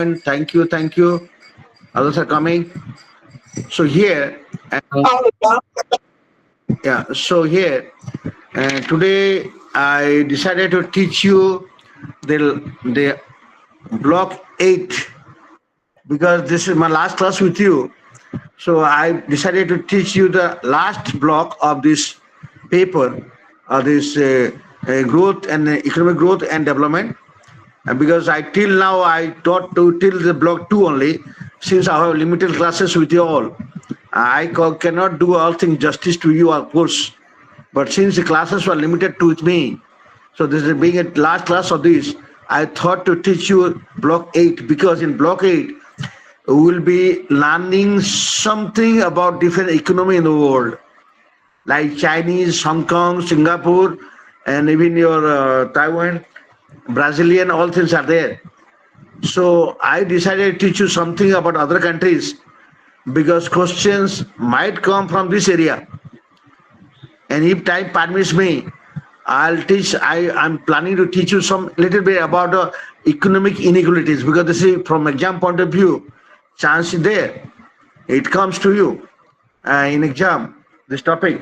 Thank you, thank you. Others are coming. So here, yeah. So here, today I decided to teach you the block 8 because this is my last class with you. So I decided to teach you the last block of this paper, this growth and economic growth and development. And because I till now I taught to till the block 2 only, since I have limited classes with you all. Cannot do all things justice to you, of course. But since the classes were limited to with me, so this is being a last class of this, I thought to teach you block 8 because in block 8 we will be learning something about different economy in the world, like Chinese, Hong Kong, Singapore, and even your Taiwan, Brazilian, all things are there. So I decided to teach you something about other countries because questions might come from this area. And if time permits me, I'm planning to teach you some little bit about economic inequalities because this is from exam point of view, chance is there. It comes to you in exam, this topic.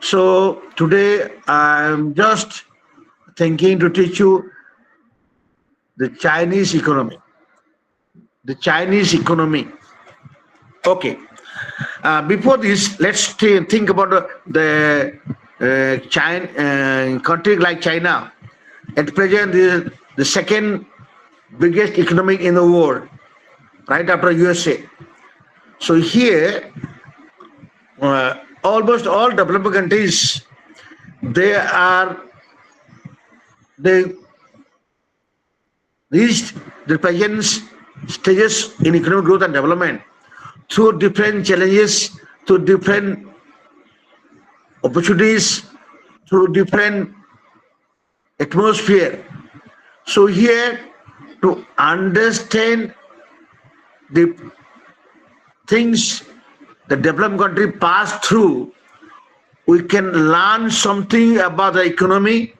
So today I'm just thinking to teach you the Chinese economy. The Chinese economy. Okay. Before this, let's think about the country like China. At present, the second biggest economy in the world, right after USA. So here, almost all developed countries, they reached the present stages in economic growth and development through different challenges, through different opportunities, through different atmosphere. So here, to understand the things the developed country passed through, we can learn something about the economy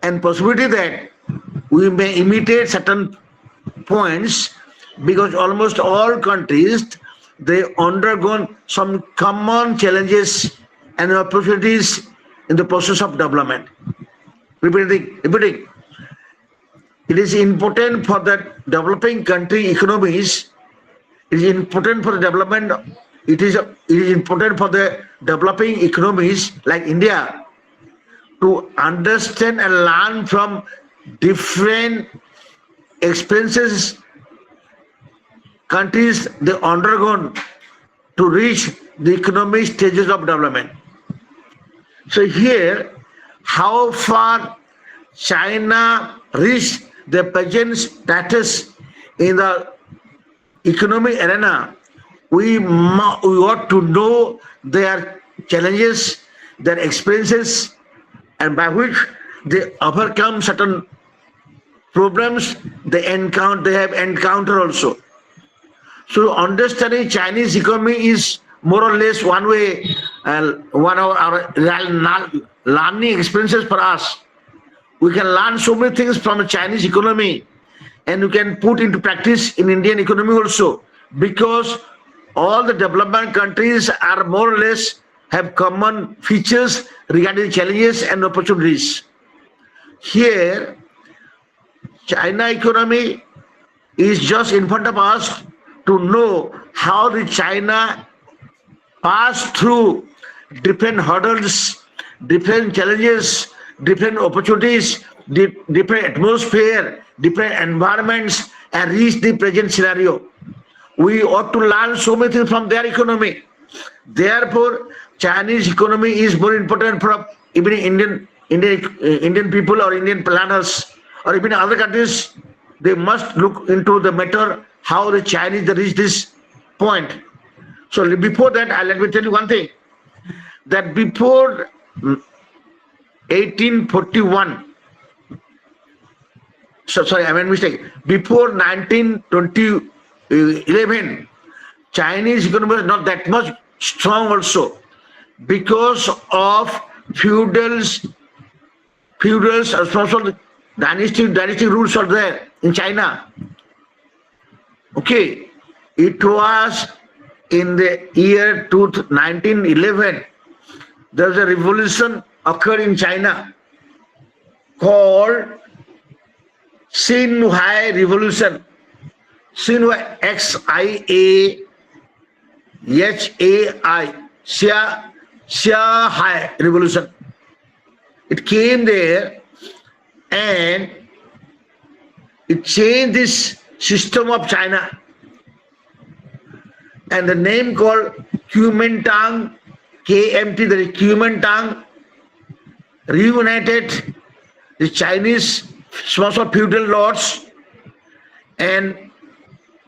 and possibility that we may imitate certain points because almost all countries, they undergone some common challenges and opportunities in the process of development. Repeating. It is important for the developing country economies. It is important for the development. It is important for the developing economies like India to understand and learn from different experiences countries they undergone to reach the economic stages of development. So here, how far China reached the present status in the economic arena, we ought to know their challenges, their experiences, and by which they overcome certain problems they have encountered also. So understanding Chinese economy is more or less one way, one of our learning experiences for us. We can learn so many things from the Chinese economy and we can put into practice in Indian economy also, because all the development countries are more or less have common features regarding challenges and opportunities. Here, China economy is just in front of us to know how the China passed through different hurdles, different challenges, different opportunities, different atmosphere, different environments, and reach the present scenario. We ought to learn so many things from their economy. Therefore, Chinese economy is more important for even Indian people or Indian planners or even other countries. They must look into the matter how the Chinese reach this point. So before that, let me tell you one thing, that before 1841, I made a mistake. Before 1911, Chinese economy was not that much strong also because of feudals, also dynasty rules are there in China. Okay, it was in the year 1911. There was a revolution occurred in China called Xinhua Revolution. Xinhua, Xiahai, Xiahai Revolution. It came there and it changed this system of China. And the name called Kuomintang, KMT, that is Kuomintang, reunited the Chinese small feudal lords and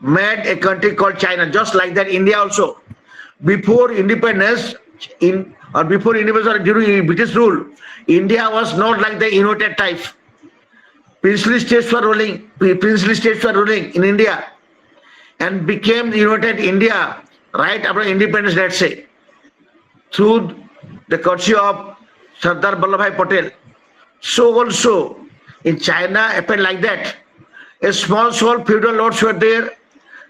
made a country called China. Just like that, India also. Before independence, before independence or during British rule, India was not like the united type. Princely states were ruling in India and became united India right after independence, let's say, through the courtesy of Sardar Vallabhbhai Patel. So also in China happened like that. A small feudal lords were there.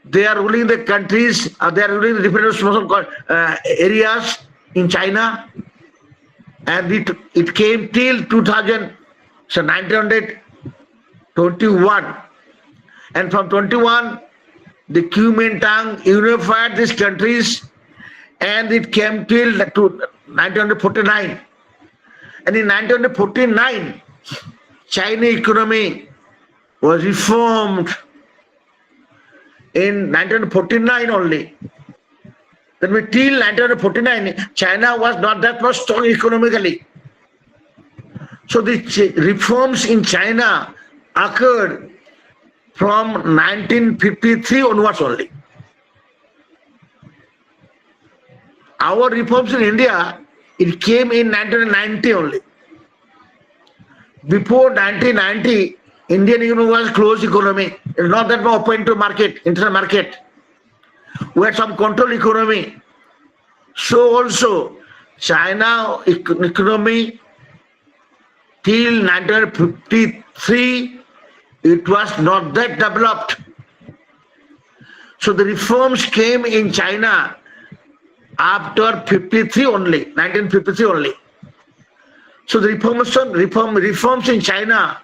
They are ruling the countries, they are ruling the different small areas in China. And it came till 1921. And from 21, the Kuomintang unified these countries, and it came till 1949. And in 1949, Chinese economy was reformed in 1949 only. Then till 1949, China was not that much strong economically. So the reforms in China occurred from 1953 onwards only. Our reforms in India, it came in 1990 only. Before 1990, Indian economy was closed economy. It's not that much open to market, international market. We had some control economy. So also, China economy till 1953, it was not that developed. So the reforms came in China after 1953 only. So the reforms in China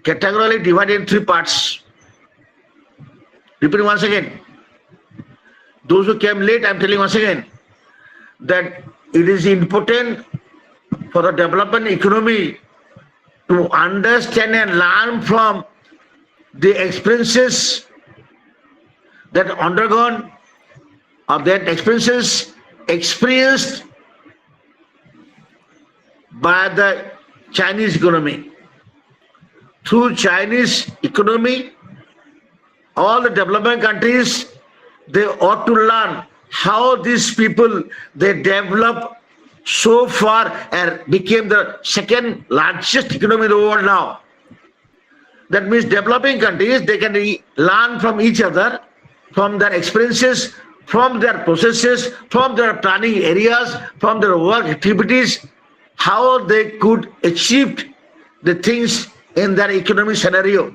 categorically divided in three parts. Repeating once again. Those who came late, I am telling once again that it is important for the development economy to understand and learn from the experiences that undergone or that experiences experienced by the Chinese economy. Through Chinese economy, all the development countries, they ought to learn how these people, they develop so far and became the second largest economy in the world now. That means developing countries, they can learn from each other, from their experiences, from their processes, from their planning areas, from their work activities, how they could achieve the things in their economic scenario.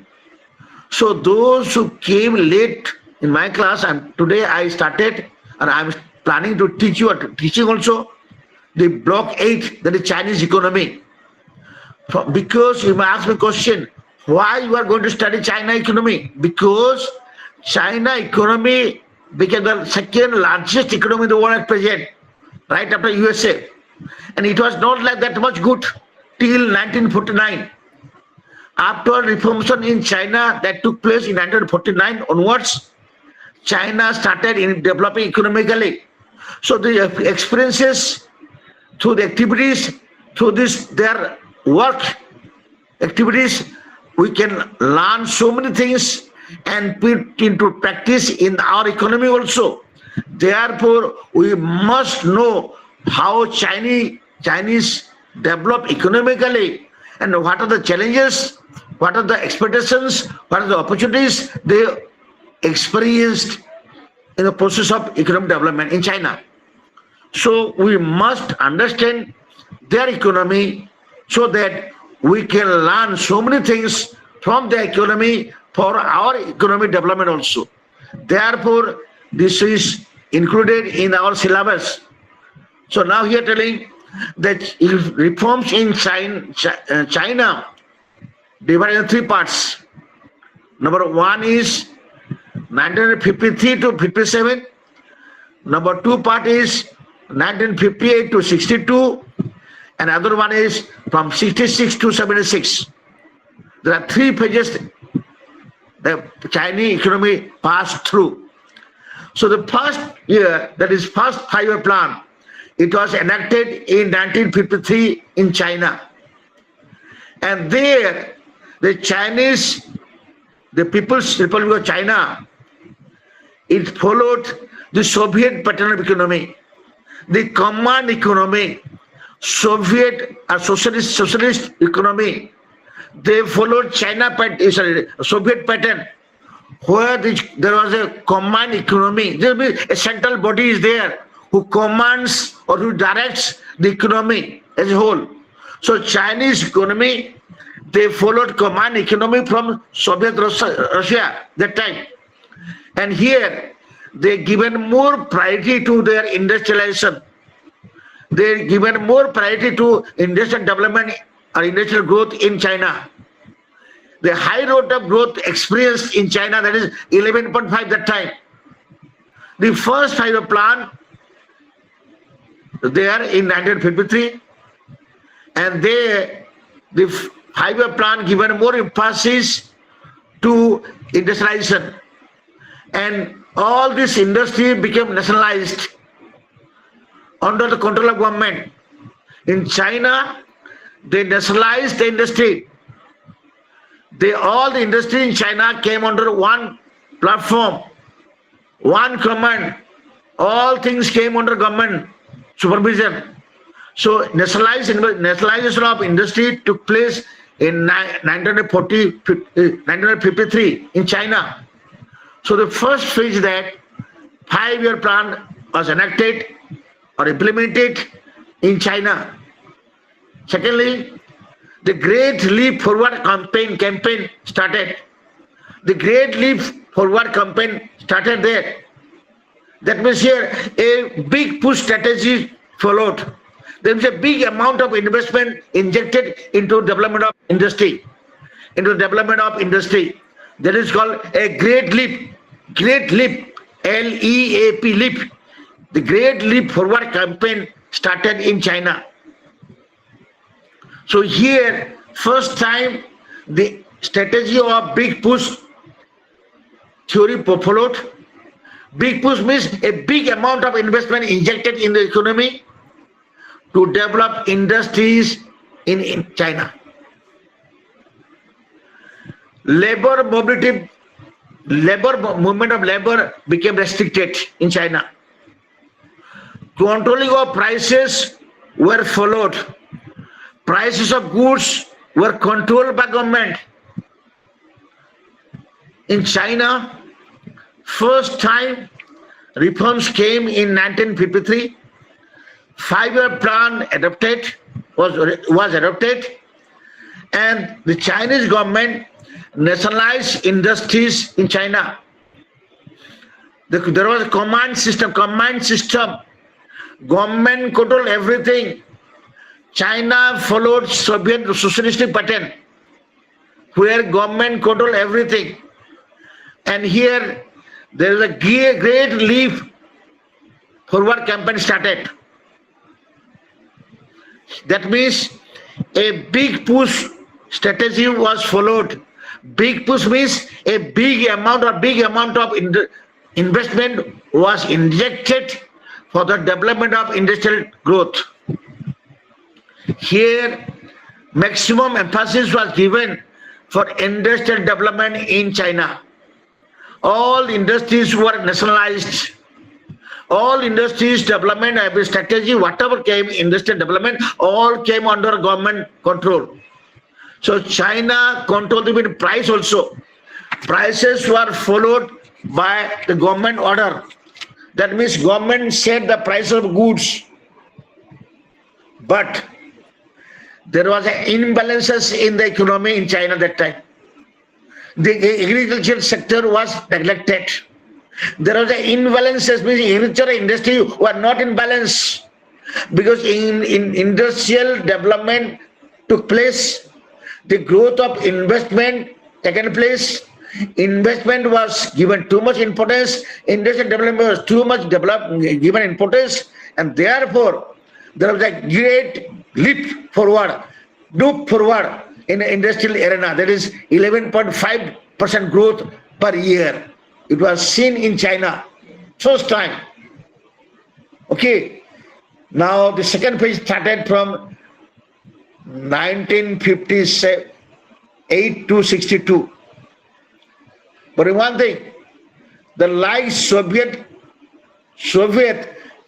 So those who came late in my class, and today I started, and I'm planning to teach you, teaching also, the block 8, that is Chinese economy. Because you may ask me a question, why you are going to study China economy? Because China economy became the second largest economy in the world at present, right after USA. And it was not like that much good till 1949. After reformation in China that took place in 1949 onwards, China started in developing economically. So the experiences, through the activities, through their work activities, we can learn so many things and put into practice in our economy also. Therefore, we must know how Chinese develop economically and what are the challenges, what are the expectations, what are the opportunities they experienced in the process of economic development in China. So we must understand their economy so that we can learn so many things from their economy for our economic development also. Therefore, this is included in our syllabus. So now here telling that if reforms in China divided into three parts. Number one is 1953 to 57. Number two part is 1958 to 62. And other one is from 66 to 76. There are three phases the Chinese economy passed through. So the first year, that is first 5-year plan, it was enacted in 1953 in China. And there, the People's Republic of China, it followed the Soviet pattern of economy, the command economy, Soviet or socialist economy. They followed Soviet pattern, where there was a command economy. There will be a central body is there who commands or who directs the economy as a whole. So Chinese economy, they followed command economy from Soviet Russia that time. And here they given more priority to their industrialization. They given more priority to industrial development or industrial growth in China. The high rate of growth experienced in China, that is 11.5 that time. The first 5-year plan there in 1953, and the 5-year plan given more emphasis to industrialization, and all this industry became nationalized under the control of government. In China, they nationalized the industry. All the industry in China came under one platform, one command. All things came under government supervision. So nationalization of industry took place in 1953 in China. So the first phase, that 5-year plan was enacted or implemented in China. Secondly, the Great Leap Forward campaign started. The Great Leap Forward campaign started there. That means here a big push strategy followed. There is a big amount of investment injected into development of industry. That is called a Great Leap. Great Leap, L-E-A-P, leap. The Great Leap Forward campaign started in China. So here, first time the strategy of big push theory followed. Big push means a big amount of investment injected in the economy to develop industries in China. Movement of labor became restricted in China. Controlling of prices were followed. Prices of goods were controlled by government. In China, first time reforms came in 1953. 5-year plan was adopted, and the Chinese government nationalized industries in China. There was a command system. Government controlled everything. China followed Soviet socialistic pattern, where government controlled everything. And here there is a great leap forward campaign started. That means a big push strategy was followed. Big push means a big amount of investment was injected for the development of industrial growth. Here, maximum emphasis was given for industrial development in China. All industries were nationalized. All industries development strategy, whatever came, industrial development, all came under government control. So China controlled even price also. Prices were followed by the government order. That means government set the price of goods. But there was imbalances in the economy in China that time. The agricultural sector was neglected. There was an imbalances, means agriculture industry were not in balance, because in industrial development took place, the growth of investment taken place. Investment was given too much importance, industrial development was too much given importance, and therefore there was a great leap forward in the industrial arena. That is 11.5% growth per year. It was seen in China first time. Okay. Now the second phase started from 1958 to 62. But in one thing, the like Soviet,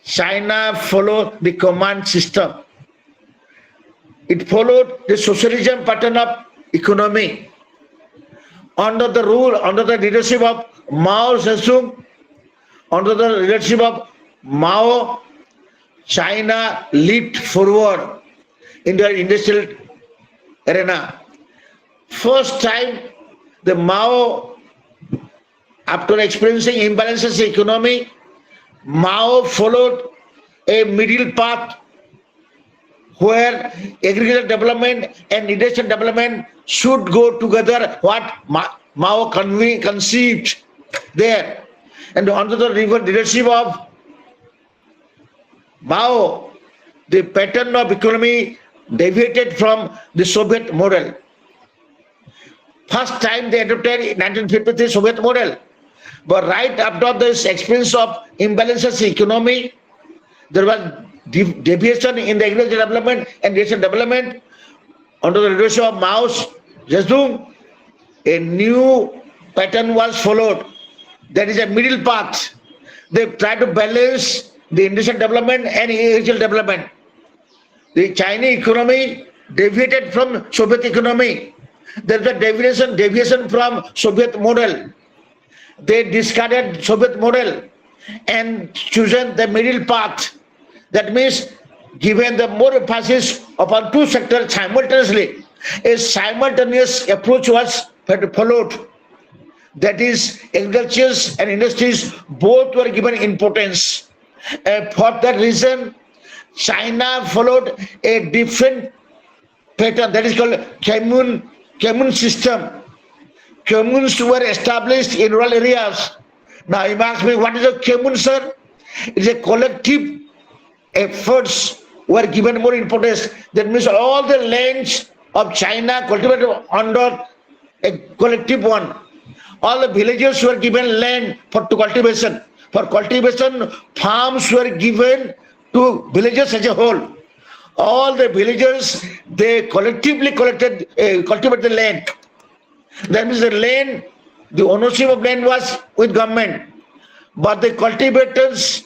China followed the command system. It followed the socialism pattern of economy. Under the leadership of Mao Zedong, under the leadership of Mao, China leaped forward in the industrial arena. First time, the Mao, after experiencing imbalances in economy, Mao followed a middle path where agricultural development and industrial development should go together, what Mao conceived there. And under the leadership of Mao, the pattern of economy deviated from the Soviet model. First time they adopted in 1953 Soviet model. But right after this experience of imbalances in economy, there was deviation in the agricultural development and industrial development. Under the leadership of Mao Zedong, a new pattern was followed. That is a middle path. They tried to balance the industrial development and agricultural development. The Chinese economy deviated from Soviet economy. There is a deviation from Soviet model. They discarded Soviet model and chosen the middle path. That means given the more emphasis upon two sectors simultaneously, a simultaneous approach was followed. That is, agriculture and industries both were given importance. For that reason, China followed a different pattern that is called commune system. Communes were established in rural areas. Now you ask me, what is a commune, sir? It's a collective efforts were given more importance. That means all the lands of China cultivated under a collective one. All the villages were given land for cultivation. For cultivation, farms were given to villages as a whole. All the villagers, they collectively cultivated the land. That means the land, the ownership of land was with government. But the cultivators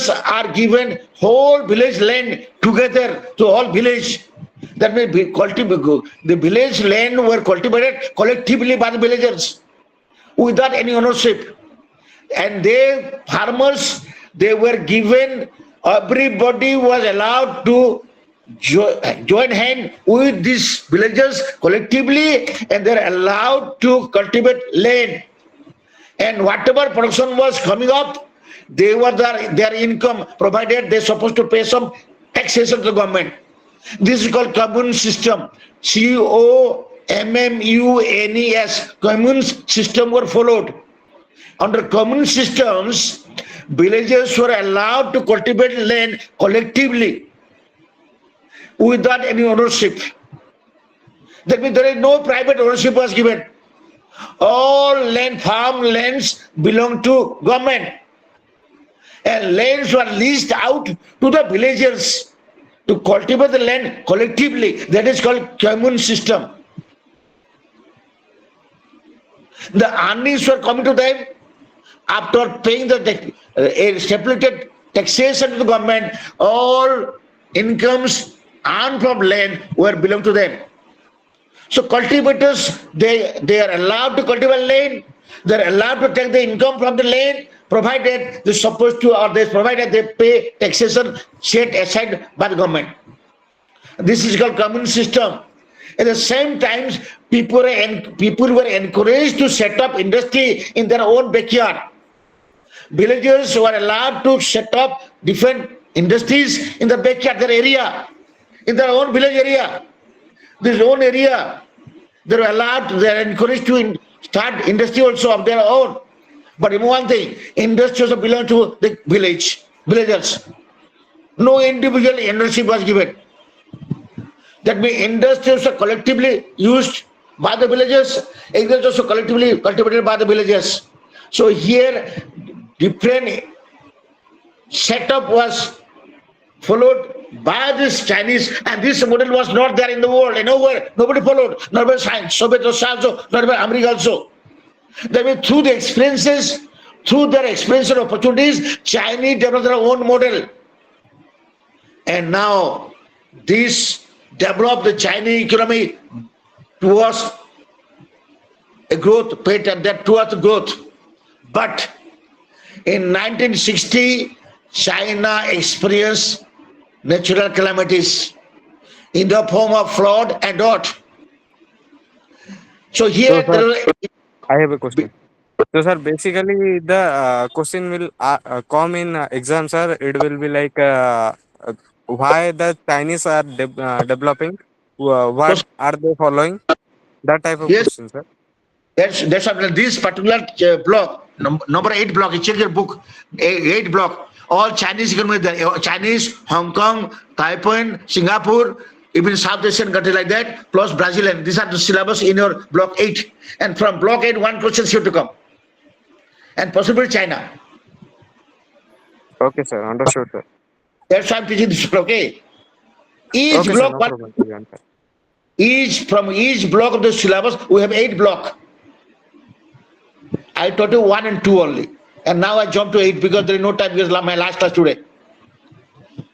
are given whole village land together to all village. That means the village land were cultivated collectively by the villagers without any ownership. And they farmers, they were given, everybody was allowed to join hand with these villagers collectively, and they're allowed to cultivate land. And whatever production was coming up, they were their income, provided they're supposed to pay some taxation to the government. This is called commune system. COMMUNES. Commune system were followed. Under commune systems, villagers were allowed to cultivate land collectively without any ownership. That means there is no private ownership was given. All land, farm lands belong to government. And lands were leased out to the villagers to cultivate the land collectively. That is called commune system. The earnings were coming to them after paying the stipulated taxation to the government. All incomes earned from land were belong to them. So cultivators, they are allowed to cultivate land. They are allowed to take the income from the land, provided they supposed to, or provided they pay taxation set aside by the government. This is called commune system. At the same time, people were encouraged to set up industry in their own backyard. Villagers were allowed to set up different industries in the backyard, their area, in their own village area, this own area. They were allowed, they are encouraged to start industry also of their own. But remember one thing, industry also belong to the villagers. No individual ownership was given. That means industries are collectively used by the villagers, agriculture also collectively cultivated by the villagers. So here different setup was followed by this Chinese, and this model was not there in the world, nowhere, nobody followed, not by science, Soviet Russia also, not by America also. That means through the experiences, through their experience and opportunities, Chinese developed their own model. And now this developed the Chinese economy towards a growth pattern, that towards growth. But in 1960, China experienced natural calamities in the form of flood and drought. So here I have a question. So, sir, basically the question will come in exam, sir. It will be like why the Chinese are developing, what are they following? That type of yes, question, sir. that's what this particular block, number 8 block, you check your book, 8 block, all Chinese economy there, Chinese, Hong Kong, Taiwan, Singapore, even South Asian countries like that, plus Brazil, and these are the syllabus in your block 8. And from block 8, one question is here to come. And possibly China. Okay, sir. Understood, sir. That's why I'm teaching this, okay? Each Okay, sir. block, No one, problem. We answer. from each block of the syllabus, we have 8 block. I taught you 1 and 2 only. And now I jump to 8 because there is no time, because my last class today.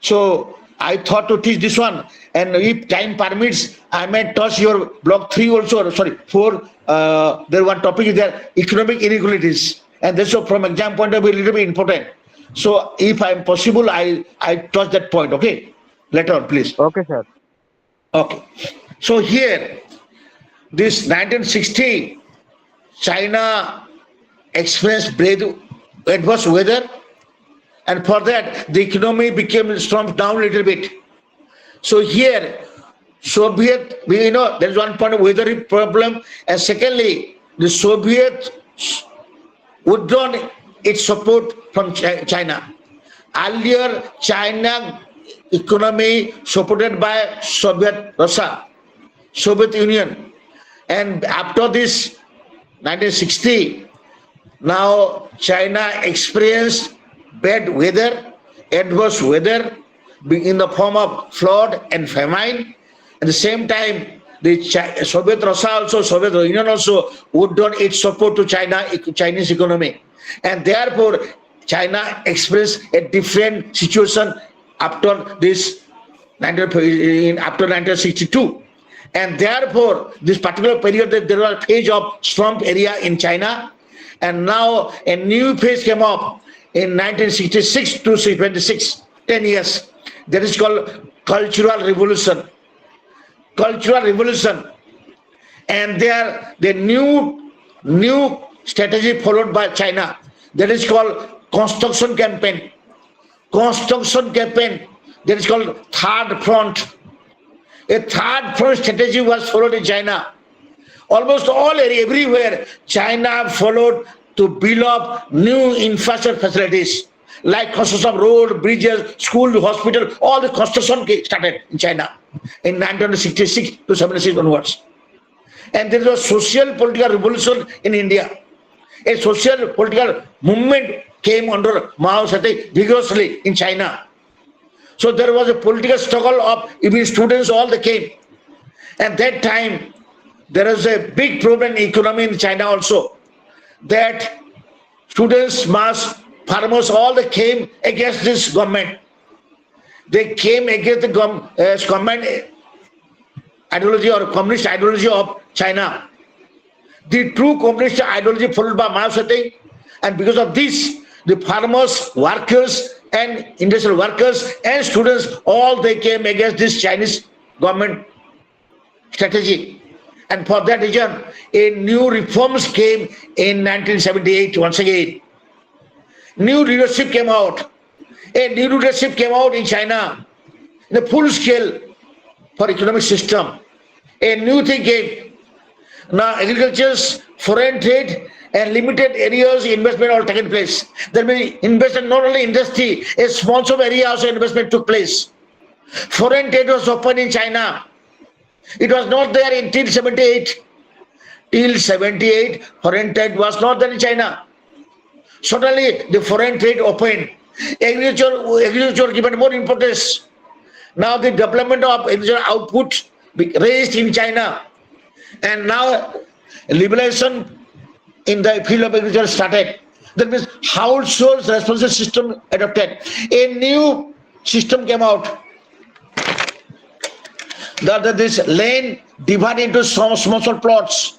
So I thought to teach this one. And if time permits, I may touch your block 3 also, sorry, 4. There one topic is there, economic inequalities. And this is from exam point of view, a little bit important. So if I'm possible, I touch that point, okay? Later on, please. Okay, sir. Okay. So here, this 1960, China experienced adverse weather, and for that the economy became slumped down a little bit. So here, Soviet, there is one point of weather problem, and secondly, the Soviet withdrawn its support from China. Earlier, China economy supported by Soviet Russia, Soviet Union, and after this 1960, now China experienced bad weather, adverse weather in the form of flood and famine. At the same time, the Soviet Russia also, Soviet Union also withdrawn its support to Chinese economy, and therefore China experienced a different situation after this after 1962, and therefore this particular period there was a phase of slump area in China, and now a new phase came up in 1966 to 26, 10 years. That is called Cultural Revolution. Cultural Revolution, and there the new strategy followed by China, that is called construction campaign. Construction campaign, that is called third front. A third front strategy was followed in China. Almost all area, everywhere, China followed to build up new infrastructure facilities like construction of road, bridges, school, hospital. All the construction started in China in 1966 to 76 onwards. And there was a social political revolution in India. A social political movement came under Mao Zedong vigorously in China. So there was a political struggle of even students, all they came. At that time, there was a big problem in economy in China also, that students, mass, farmers, all they came against this government. They came against the government ideology or communist ideology of China. The true communist ideology followed by Mao Zedong, and because of this, the farmers, workers, and industrial workers and students, all they came against this Chinese government strategy. And for that reason, a new reforms came in 1978 once again. New leadership came out. A new leadership came out in China in a full scale for economic system. A new thing came. Now agriculture's foreign trade and limited areas investment all taken place. There may investment not only industry, a small of area also investment took place. Foreign trade was open in China. It was not there until 78. Till 78, foreign trade was not there in China. Suddenly, the foreign trade opened. Agriculture given more importance. Now the development of agricultural output raised in China. And now liberalization in the field of agriculture started. That means household responsibility system adopted. A new system came out. That this land divided into small plots.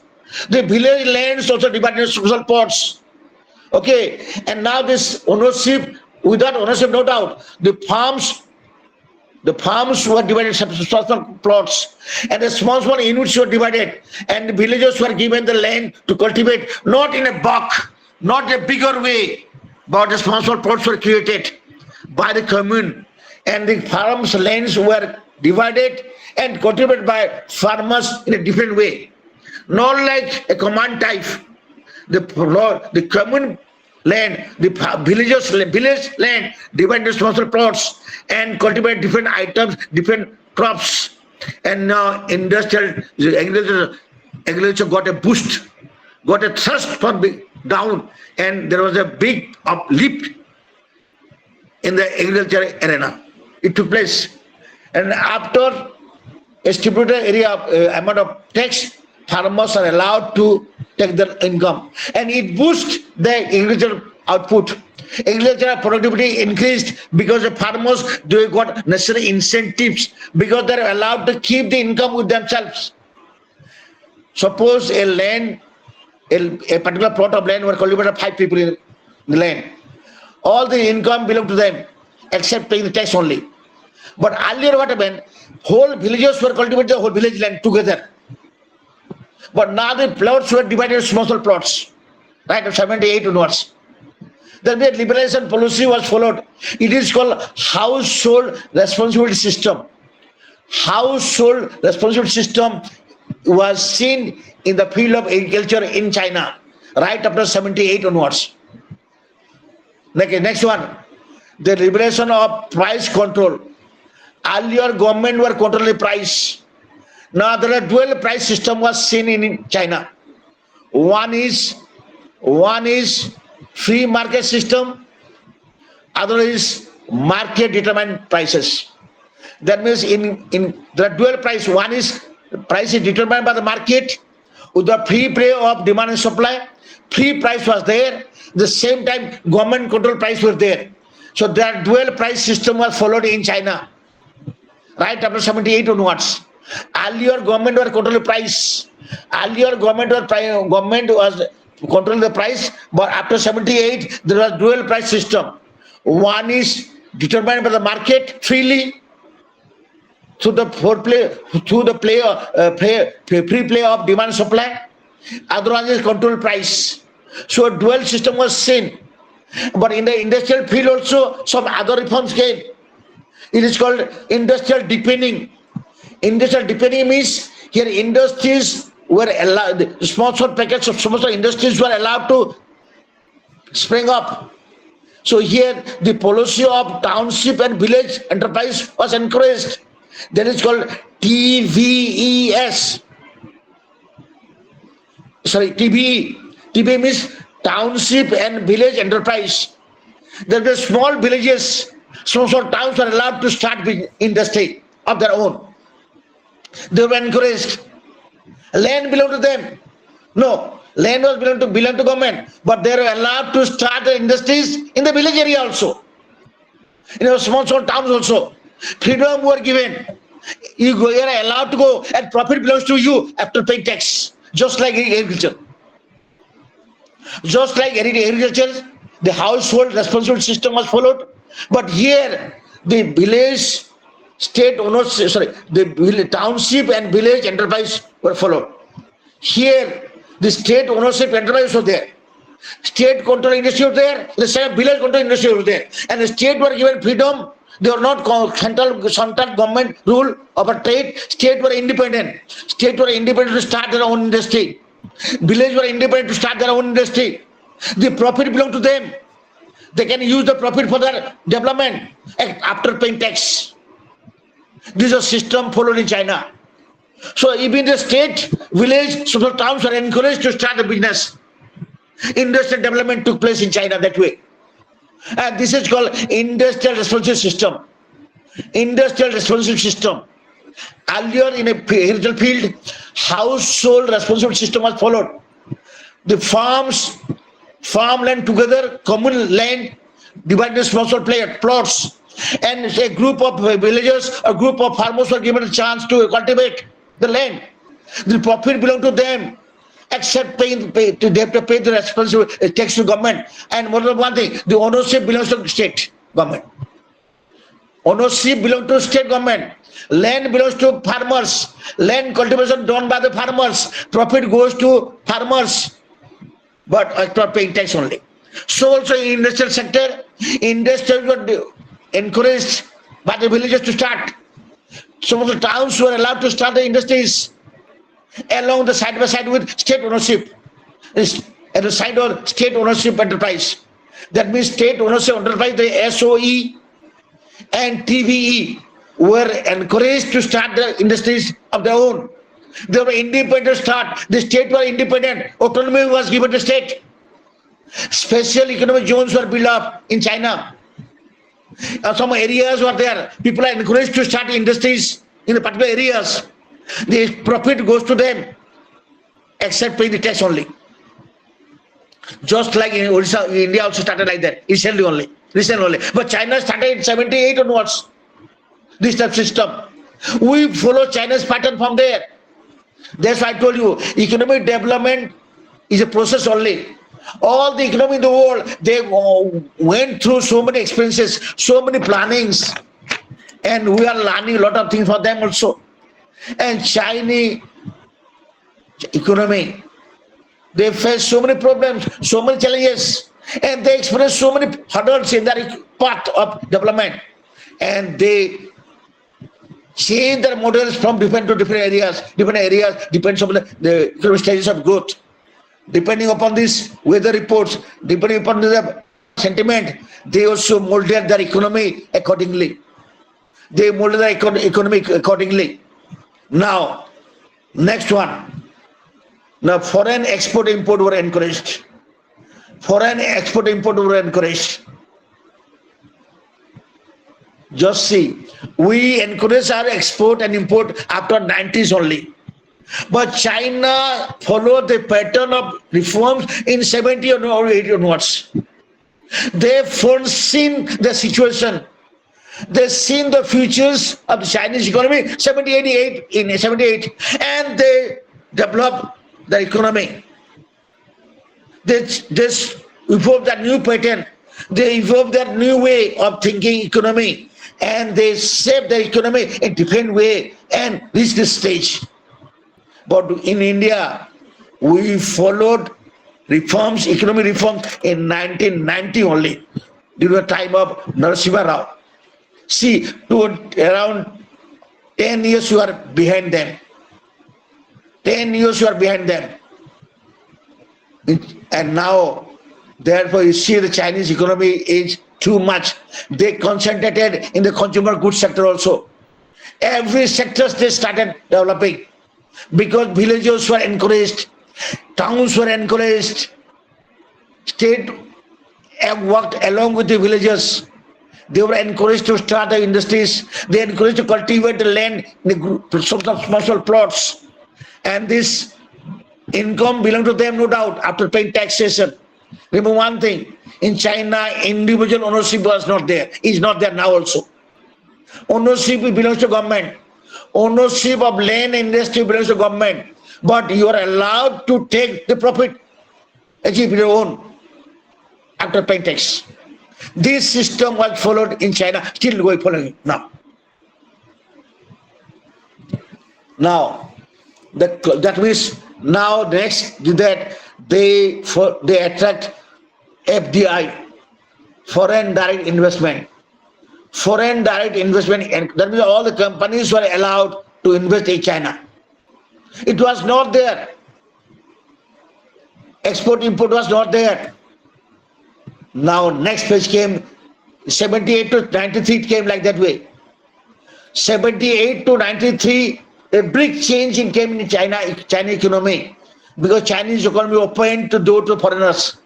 The village lands also divided into small plots. Okay, and now this ownership, without ownership, no doubt, the farms were divided into small plots, and the small units were divided, and the villagers were given the land to cultivate, not in a bulk, not a bigger way, but the small plots were created by the commune, and the farms' lands were divided and cultivated by farmers in a different way, not like a command type. The common land, the village land divided into small plots and cultivate different items, different crops. And now agriculture got a boost, got a thrust from down, and there was a big uplift in the agriculture arena. It took place. And after a stipulated area amount of tax, farmers are allowed to take their income, and it boosts the agricultural output. Agricultural productivity increased because the farmers, they got necessary incentives because they are allowed to keep the income with themselves. Suppose a particular plot of land were cultivated by 5 people in the land. All the income belonged to them except paying the tax only. But earlier what happened? Whole villages were cultivated the whole village land together. But now the plots were divided into small plots, right, of 78 onwards. Then the liberalization policy was followed. It is called household responsibility system. Household responsibility system was seen in the field of agriculture in China, right after 78 onwards. Okay, next one, the liberalization of price control. Earlier government were controlling the price. Now there are dual price system was seen in China. One is free market system, other is market determined prices. That means in the dual price, one is price is determined by the market with the free play of demand and supply. Free price was there. The same time government control price was there. So that dual price system was followed in China, right after 78 onwards. Earlier government were controlling price. Earlier government was controlling the price, but after 78 there was dual price system. One is determined by the market freely through the free play of demand and supply. Other one is control price. So a dual system was seen. But in the industrial field also some other reforms came. It is called industrial deepening. Industrial deepening means here industries were allowed, small packets of small industries were allowed to spring up. So here the policy of township and village enterprise was encouraged. That is called TVES. Sorry, TVE. TVE means township and village enterprise. There were small villages, small towns were allowed to start industry of their own. They were encouraged. Land belonged to them. No, land was belonged to government, but they were allowed to start the industries in the village area also. In the small towns also. Freedom were given. You are allowed to go and profit belongs to you after paying tax. Just like agriculture. Just like agriculture, the household responsibility system was followed. But here, the village state ownership, the township and village enterprise were followed. Here, the state ownership enterprise was there. State control industry was there, the same village control industry was there. And the state were given freedom. They were not central government rule over trade. State were independent. State were independent to start their own industry. Village were independent to start their own industry. The profit belonged to them. They can use the profit for their development after paying tax. This is a system followed in China. So even the state, village, social towns are encouraged to start a business. Industrial development took place in China that way. And this is called industrial responsive system. Industrial responsive system. Earlier in a agricultural field, household responsive system was followed. The farmland together, common land, divided into small plots. And a group of villagers, a group of farmers were given a chance to cultivate the land. The profit belonged to them, except they have to pay the responsible tax to government. And more than one thing, the ownership belongs to state government. Ownership belongs to state government. Land belongs to farmers. Land cultivation done by the farmers. Profit goes to farmers, but after paying tax only. So also in industrial sector, industries were encouraged by the villagers to start. Some of the towns were allowed to start the industries along the side by side with state ownership. At the side of state ownership enterprise. That means state ownership enterprise, the SOE and TVE were encouraged to start the industries of their own. They were independent start. The state were independent. Autonomy was given to state. Special economic zones were built up in China. Some areas were there. People are encouraged to start industries in the particular areas. The profit goes to them, except paying the tax only. Just like in Odisha, India also started like that, recently only. But China started in 78 onwards. This type of system. We follow China's pattern from there. That's why I told you, economic development is a process only. All the economy in the world, they went through so many experiences, so many plannings, and we are learning a lot of things for them also. And Chinese economy, they face so many problems, so many challenges, and they experience so many hurdles in their path of development, and they change their models from different to different areas. Different areas depends on the economic stages of growth. Depending upon these weather reports, depending upon the sentiment, they also molded their economy accordingly. They molded their economy accordingly. Now, next one. Now, foreign export import were encouraged. Foreign export import were encouraged. Just see, we encourage our export and import after 90s only. But China followed the pattern of reforms in 70 or 80 onwards. They foreseen the situation. They seen the futures of the Chinese economy 78, and they developed the economy. They just evolved that new pattern. They evolved that new way of thinking economy, and they shaped the economy in different way and reached this stage. But in India, we followed reforms, economic reforms in 1990 only, during the time of Narasimha Rao. See, around 10 years you are behind them. 10 years you are behind them. And now, therefore, you see the Chinese economy is too much. They concentrated in the consumer goods sector also. Every sector they started developing because villages were encouraged, towns were encouraged, state worked along with the villagers. They were encouraged to start the industries. They encouraged to cultivate the land in the sort of small plots. And this income belonged to them, no doubt, after paying taxation. Remember one thing, in China, individual ownership was not there. Is not there now also. Ownership belongs to government. Ownership of land industry belongs to government. But you are allowed to take the profit, achieve your own, after paying tax. This system was followed in China, still going following now. Now, that means now next that they attract FDI, foreign direct investment. Foreign direct investment, and that means all the companies were allowed to invest in China. It was not there. Export import was not there. Now next phase came 78 to 93, it came like that way. 78 to 93, a big change came in China economy, because Chinese economy opened the door to foreigners.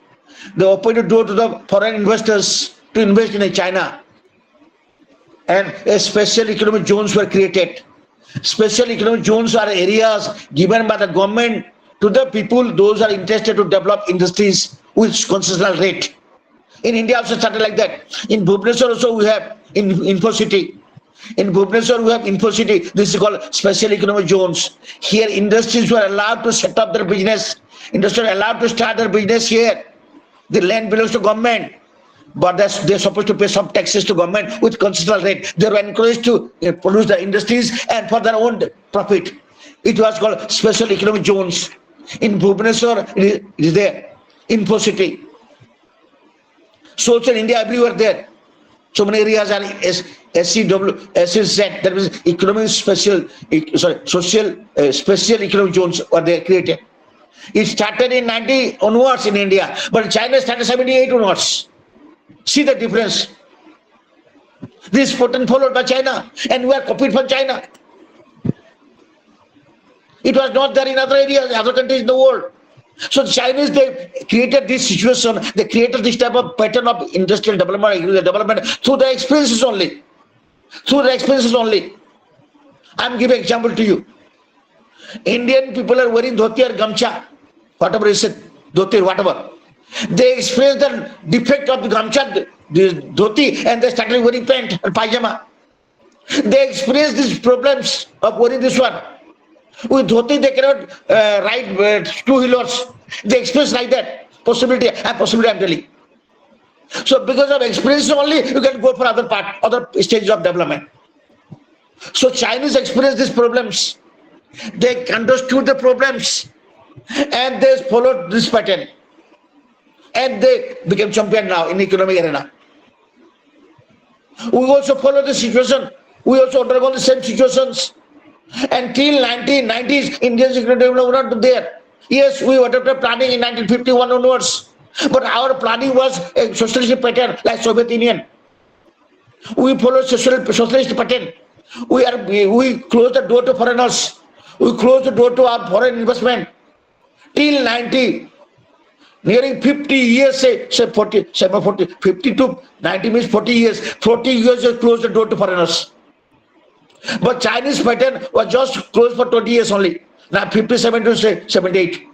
They opened the door to the foreign investors to invest in China. And a special economic zones were created. Special economic zones are areas given by the government to the people, those are interested to develop industries with concessional rate. In India also started like that. In Bhubaneswar also we have in InfoCity. In Bhubaneswar we have InfoCity. This is called special economic zones. Here industries were allowed to set up their business. Industries were allowed to start their business here. The land belongs to government, but they're supposed to pay some taxes to government with concessional rate. They were encouraged to produce the industries and for their own profit. It was called special economic zones. In Bhubaneswar, it is there. InfoCity. Social India everywhere there. So many areas are SEW, SEZ, that means economic special, social special economic zones were they created. It started in 90 onwards in India, but China started 78 onwards. See the difference. This pattern followed by China, and we are copied from China. It was not there in other areas, other countries in the world. So the Chinese, they created this situation, they created this type of pattern of industrial development, agricultural development through the experiences only. Through the experiences only. I'm giving an example to you. Indian people are wearing dhoti or gamcha, whatever is it, dhoti, whatever. They experienced the defect of the gamcha, the dhoti, and they started wearing pant and pajama. They experienced these problems of wearing this one. With dhoti, they cannot ride two-wheelers. They experience like that. Possibility I'm telling. So because of experience only, you can go for other stages of development. So Chinese experienced these problems. They understood the problems and they followed this pattern. And they became champion now in economic arena. We also follow the situation. We also undergo the same situations. Until 1990s, India's economic development was not there. Yes, we adopted planning in 1951 onwards. But our planning was a socialist pattern like Soviet Union. We follow socialist pattern. We close the door to foreigners. We close the door to our foreign investment. Till 90, nearing 50 years, say 40, 50 to 90 means 40 years. 40 years you close the door to foreigners. But Chinese pattern was just closed for 20 years only. Now 57 to 78.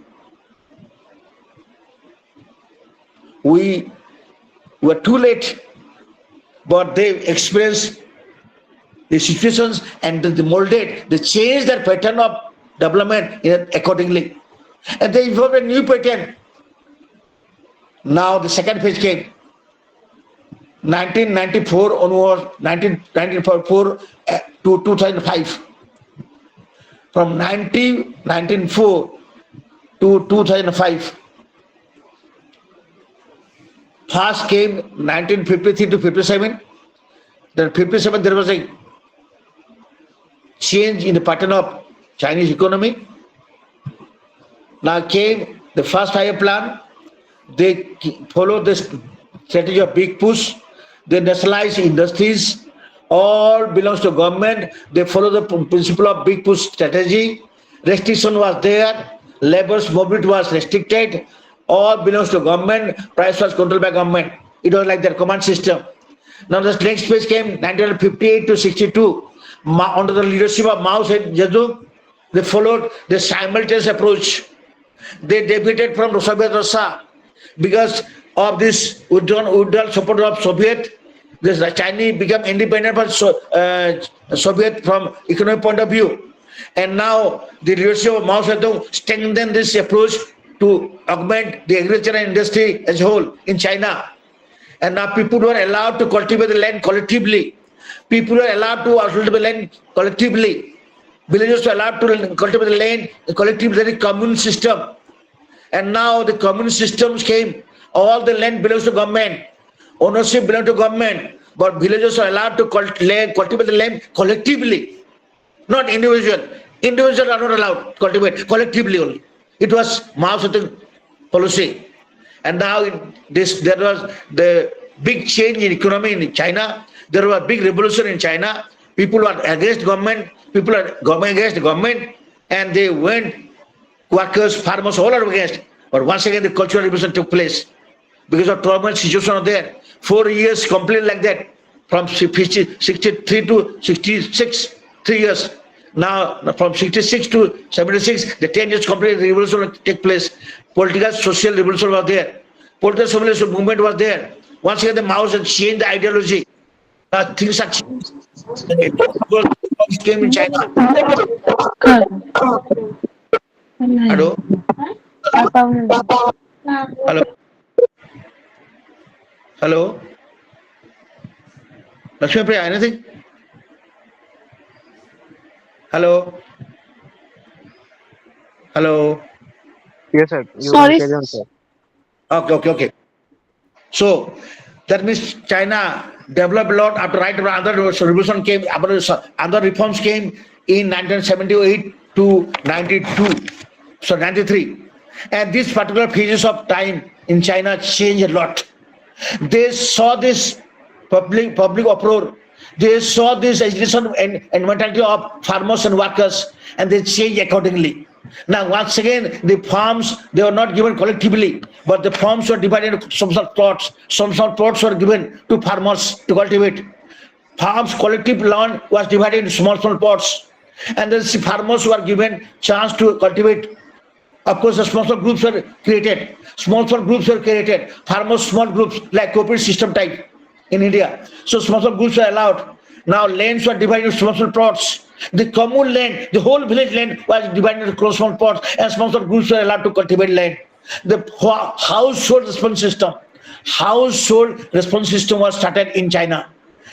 We were too late, but they experienced the situations and they molded, they changed their pattern of development accordingly. And they evolved a new pattern. Now the second phase came. 1994 onwards, 1994 to 2005. From 1904 to 2005. First came 1953 to 57. Then 57 there was a change in the pattern of Chinese economy. Now came the first 5-year plan. They followed the strategy of big push. They nationalized industries. All belongs to government. They follow the principle of big push strategy. Restriction was there. Labor's mobility was restricted. All belongs to government. Price was controlled by government. It was like their command system. Now the next phase came 1958 to 62. Under the leadership of Mao Zedong, they followed the simultaneous approach. They deviated from Soviet Russia because of this withdrawal support of Soviet. This Chinese became independent from Soviet from economic point of view. And now the leadership of Mao Zedong strengthened this approach to augment the agriculture industry as a whole in China. And now people were allowed to cultivate the land collectively. People were allowed to cultivate the land collectively. Villagers were allowed to cultivate the land, the collective very commune system. And now the commune systems came. All the land belongs to government. Ownership belongs to government. But villagers are allowed to cultivate the land collectively, not individual. Individuals are not allowed to cultivate collectively only. It was Mao Zedong policy. And now there was the big change in economy in China. There was a big revolution in China. People were against government. People are against the government. And they went, workers, farmers, all are against. But once again, the cultural revolution took place. Because of turmoil situation are there. 4 years completely like that. From 63 to 66, 3 years. Now, from 66 to 76, the 10 years complete revolution will take place. Political, social revolution was there. Political, social movement was there. Once again, the Mao had changed the ideology. Things are changed. Came in China. Hello? Hello? Hello? Lakshmi Priya, anything? Hello? Hello? Yes, sir. You Sorry. can carry on, sir. Okay. So that means China developed a lot after other revolution came, other reforms came in 1978 to 92, so 93. And these particular phases of time in China changed a lot. They saw this public uproar. They saw this agitation and mentality of farmers and workers, and they changed accordingly. Now, once again, the farms, they were not given collectively, but the farms were divided into some sort of plots. Some sort of plots were given to farmers to cultivate. Farms, collective land was divided into small plots. And then the farmers were given chance to cultivate. Of course, the small groups were created. Small groups were created. Farmers, small groups, like cooperative system type in India. So small groups were allowed. Now lands were divided into small plots. The common land, the whole village land was divided into small plots, and small groups were allowed to cultivate land. The household response system was started in China.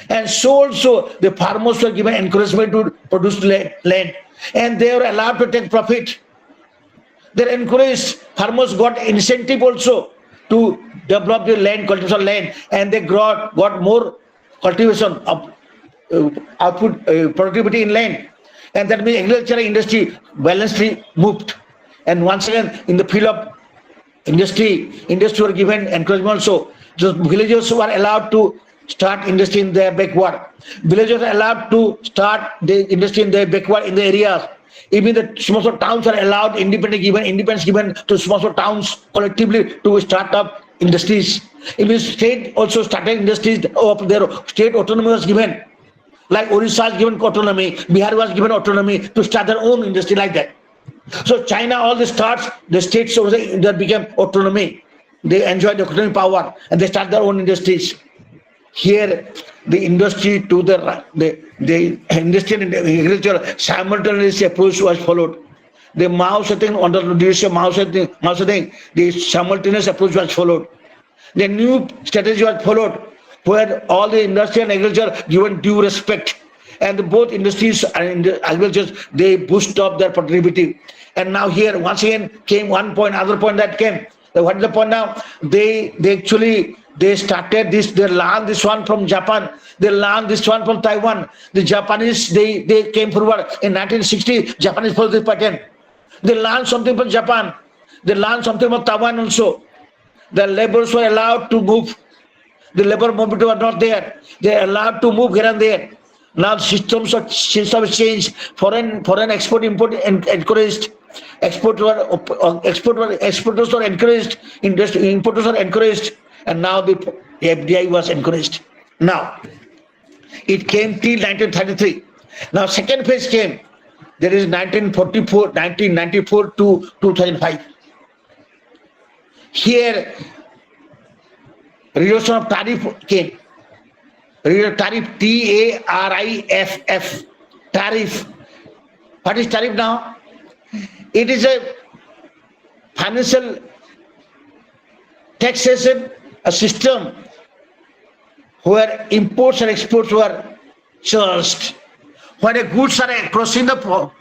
And so also the farmers were given encouragement to produce land, and they were allowed to take profit. They're encouraged. Farmers got incentive also to develop the land, cultivation land, and they got more cultivation of output, productivity in land. And that means agricultural industry balancedly moved. And once again, in the field of industry were given encouragement also. The villagers were allowed to start industry in their backward. Villagers are allowed to start the industry in their backward in the areas. Even the small towns are allowed independence given to small towns collectively to start up industries. Even state also started industries of their state autonomy was given. Like Orissa was given autonomy, Bihar was given autonomy to start their own industry like that. So China, all the states that became autonomy. They enjoy the autonomy power and they start their own industries. Here, the industry to the industry and agriculture simultaneously approach was followed. The Mao Zedong, under the leadership of Mao Zedong, the simultaneous approach was followed. The new strategy was followed, where all the industry and agriculture given due respect, and both industries and agriculture, they boost up their productivity. And now here once again came other point that came. What is the point now? They started this. They learned this one from Japan. They learned this one from Taiwan. The Japanese, they came forward in 1960. Japanese followed this pattern. They learned something from Japan. They learned something from Taiwan also. The laborers were allowed to move. The labor movement was not there. They are allowed to move here and there. Now systems have changed. Foreign export import encouraged. Exporters were encouraged. Importers were encouraged. And now the FDI was encouraged. Now, it came till 1933. Now, second phase came. There is 1994 to 2005. Here, reduction of tariff came. Tariff, TARIFF. Tariff. What is tariff now? It is a financial taxation, a system where imports and exports were charged. When the goods are crossing the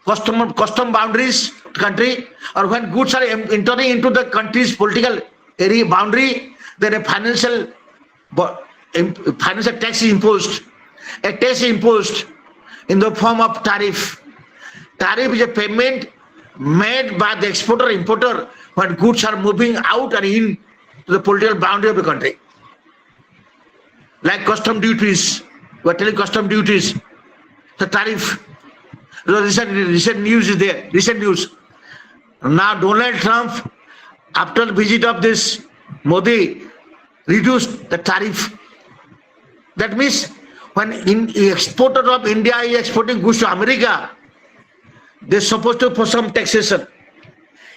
custom boundaries country, or when goods are entering into the country's political area boundary, then a financial tax is imposed. A tax is imposed in the form of tariff. Tariff is a payment made by the exporter or importer when goods are moving out and in to the political boundary of the country. Like custom duties, we are telling custom duties, the tariff. The recent news is there, recent news. Now Donald Trump, after the visit of this Modi, reduced the tariff. That means when exporter of India is exporting goods to America, they're supposed to pay some taxation.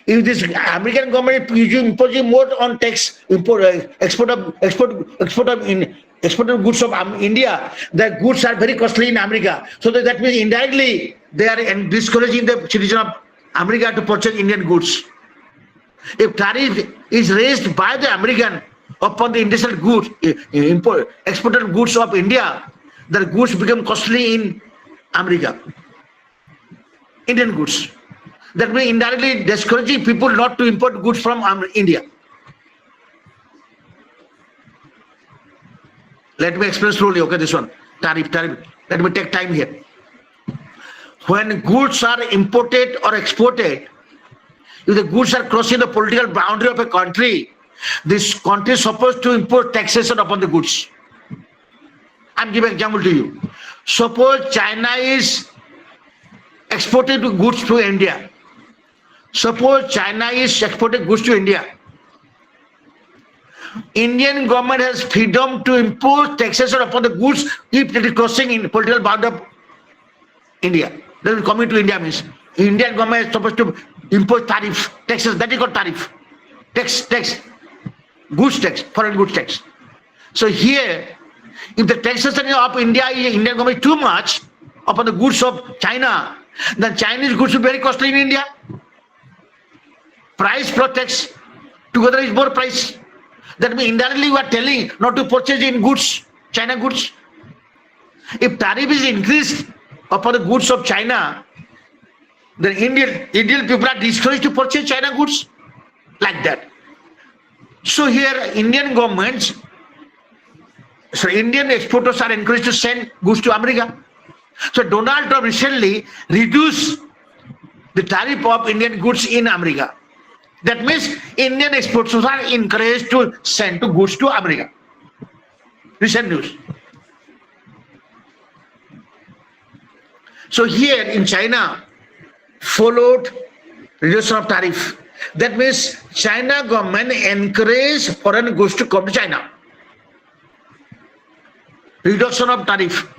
If this American government is imposing more on tax, export of goods of India, the goods are very costly in America. So that means indirectly they are discouraging the citizen of America to purchase Indian goods. If tariff is raised by the American upon the industrial goods, exported goods of India, the goods become costly in America. Indian goods. That means indirectly discouraging people not to import goods from India. Let me explain slowly, okay, this one. Tariff. Let me take time here. When goods are imported or exported, if the goods are crossing the political boundary of a country, this country is supposed to impose taxation upon the goods. I'm giving an example to you. Suppose China is exporting goods to India. Suppose China is exporting goods to India. Indian government has freedom to impose taxation upon the goods if it is crossing in political boundary of India. Then coming to India means Indian government is supposed to impose tariff, taxes. That is called tariff. Tax, goods tax, foreign goods tax. So here, if the taxation of India is Indian government too much upon the goods of China, then Chinese goods will be very costly in India. Price plus tax together is more price. That means indirectly we are telling not to purchase in goods, China goods. If tariff is increased upon the goods of China, then Indian people are discouraged to purchase China goods like that. So here Indian governments, so Indian exporters are encouraged to send goods to America. So Donald Trump recently reduced the tariff of Indian goods in America. That means Indian exporters are encouraged to send goods to America. Recent news. So here in China, followed reduction of tariff. That means China government encourage foreign goods to come to China. Reduction of tariff.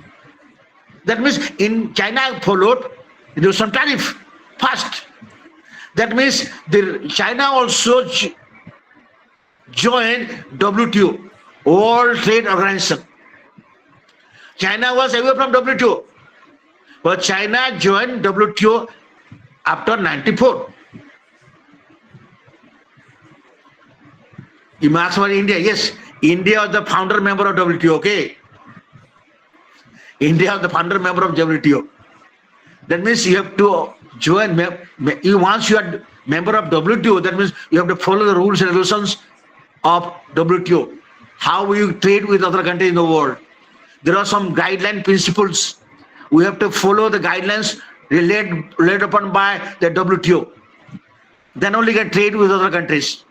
That means in China followed reduction of tariff first. That means China also joined WTO, World Trade Organization. China was away from WTO, but China joined WTO after 94. You ask about India. Yes, India was the founder member of WTO. Okay, India was the founder member of WTO. That means you have to join. Once you are member of WTO, that means you have to follow the rules and regulations of WTO. How will you trade with other countries in the world? There are some guideline principles. We have to follow the guidelines laid upon by the WTO. Then only can trade with other countries.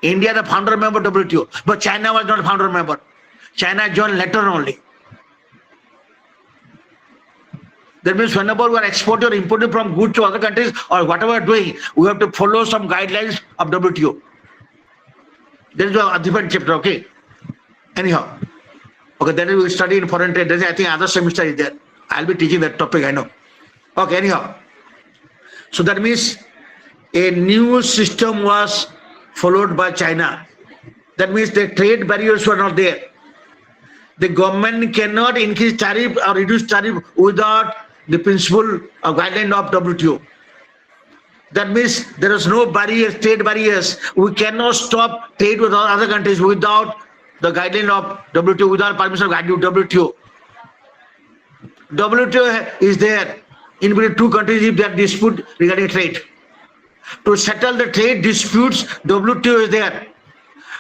India the founder member of WTO, but China was not a founder member. China joined later only. That means whenever we are exporting or importing from goods to other countries or whatever we are doing, we have to follow some guidelines of WTO. There is a different chapter, okay? Anyhow, okay, then we will study in foreign trade. I think other semester is there. I'll be teaching that topic, I know. Okay, anyhow. So that means a new system was followed by China. That means the trade barriers were not there. The government cannot increase tariff or reduce tariff without the principle of guideline of WTO. That means there is no barriers, trade barriers. We cannot stop trade with other countries without the guideline of WTO, without permission of WTO. WTO is there in between two countries if there are dispute regarding trade. To settle the trade disputes, WTO is there.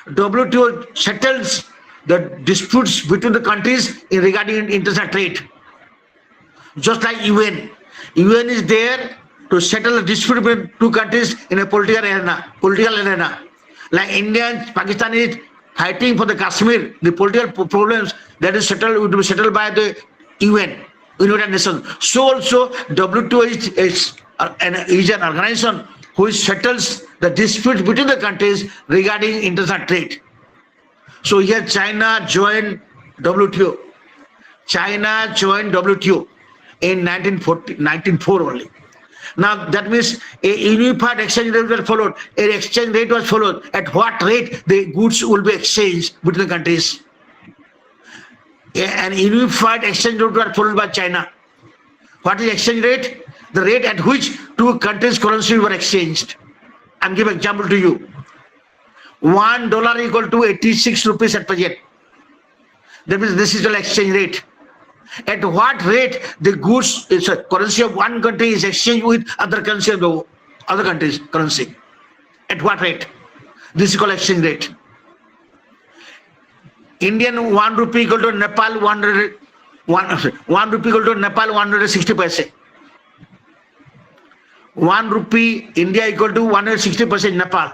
WTO settles the disputes between the countries regarding international trade. Just like UN. UN is there to settle the dispute between two countries in a political arena. Like India and Pakistan is fighting for the Kashmir, the political problems that is settled would be settled by the UN, United Nations. So also WTO is an organization who settles the disputes between the countries regarding international trade. So here China joined WTO. China joined WTO in 1904 only. Now that means a unified exchange rate was followed. An exchange rate was followed. At what rate the goods will be exchanged between the countries? An unified exchange rate was followed by China. What is exchange rate? The rate at which two countries' currencies were exchanged. I'm giving an example to you. $1 equal to 86 rupees at present. That means this is the exchange rate. At what rate the goods, currency of one country is exchanged with other currency of the other country's currency? At what rate? This is called exchange rate. Indian 1 rupee equal to Nepal 1 rupee equal to Nepal 160 paise. 1 rupee India equal to 160 paise in Nepal.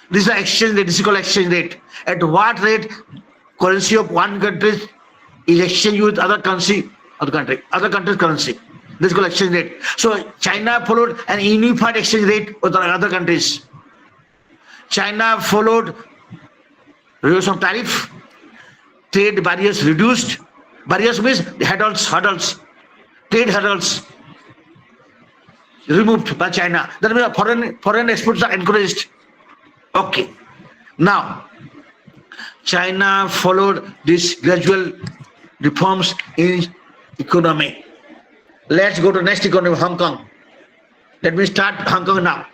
This is the exchange rate. This is called exchange rate. At what rate currency of one country is exchanged with other country's currency? This is called exchange rate. So China followed an unified exchange rate with other countries. China followed reduction of tariff, trade barriers reduced. Barriers means hurdles, trade hurdles removed by China. That means foreign exports are encouraged. Okay. Now, China followed these gradual reforms in economy. Let's go to next economy, Hong Kong. Let me start Hong Kong now.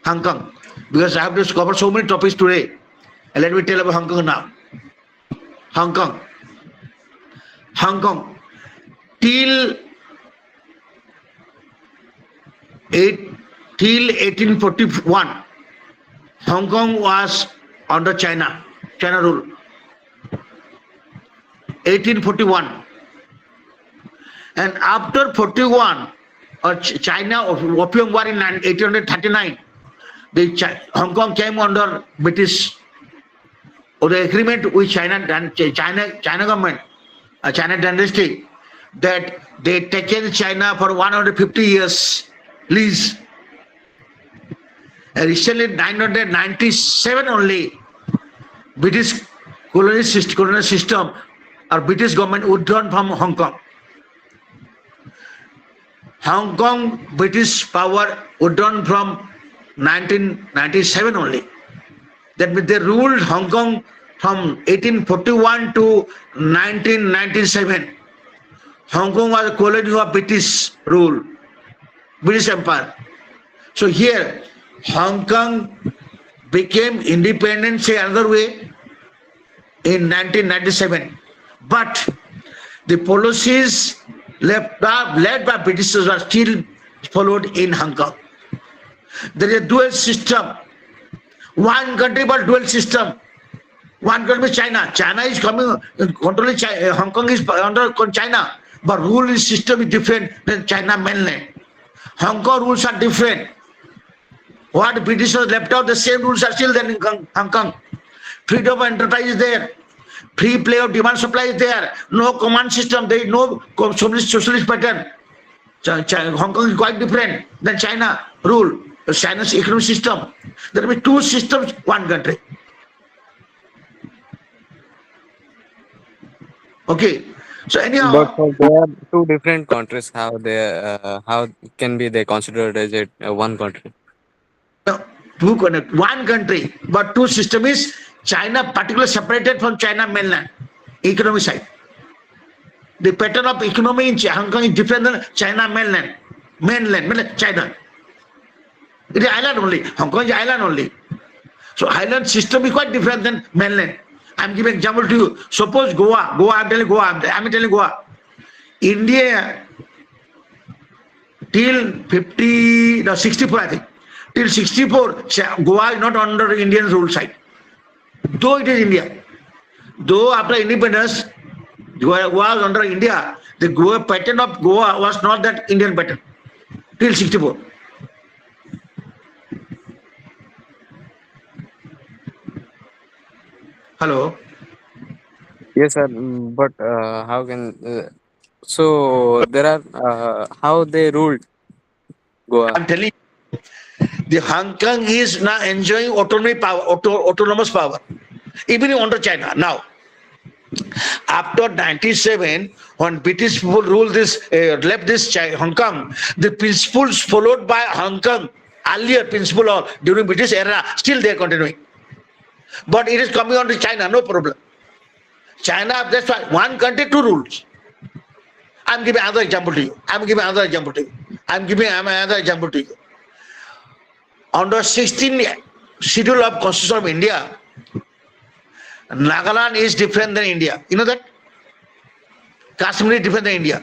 Hong Kong. Because I have to cover so many topics today. And let me tell about Hong Kong now. Hong Kong. Hong Kong. Till 1841, Hong Kong was under China rule. 1841. And after 41, China Opium War in 1839, Hong Kong came under British, or the agreement with China government, China dynasty, that they taken China for 150 years lease. And recently, 1997 only, British colonial system or British government withdrawn from Hong Kong. Hong Kong British power withdrawn from 1997 only. That means they ruled Hong Kong from 1841 to 1997. Hong Kong was a colony of British rule, British Empire. So here, Hong Kong became independent, say another way, in 1997. But the policies led by Britishers are still followed in Hong Kong. There is a dual system. One country but dual system. One country is China. China is coming, controlling China. Hong Kong is under China. But rule system is different than China mainland. Hong Kong rules are different. What Britishers left out, the same rules are still there in Hong Kong. Freedom of enterprise is there. Free play of demand supply is there. No command system. There is no socialist pattern. Hong Kong is quite different than China rule. China's economic system. There will be two systems, one country. Okay. So anyhow, but they are two different countries. How can be they considered as one country? One country, but two system is China particularly separated from China mainland, economic side. The pattern of economy in Hong Kong is different than China mainland. Mainland, China. It is island only. Hong Kong is island only. So island system is quite different than mainland. I'm giving example to you. Suppose Goa, I'm telling Goa. India till 50, no, 64, I think. Till 64, Goa is not under Indian rule side. Though it is India. Though after independence, Goa was under India, the Goa pattern of Goa was not that Indian pattern till 64. Hello. Yes, sir. But how can so there are how they ruled Goa? I'm telling you, the Hong Kong is now enjoying autonomy power, autonomous power, even under China. Now, after 97, when British people ruled this, left this Hong Kong, the principles followed by Hong Kong, earlier principle or during British era, still they are continuing. But it is coming on to China, no problem. China, that's why one country, two rules. I'm giving another example to you. I'm giving another example to you. I'm giving another example to you. Under 16th schedule of Constitution of India, Nagaland is different than India. You know that? Kashmir is different than India.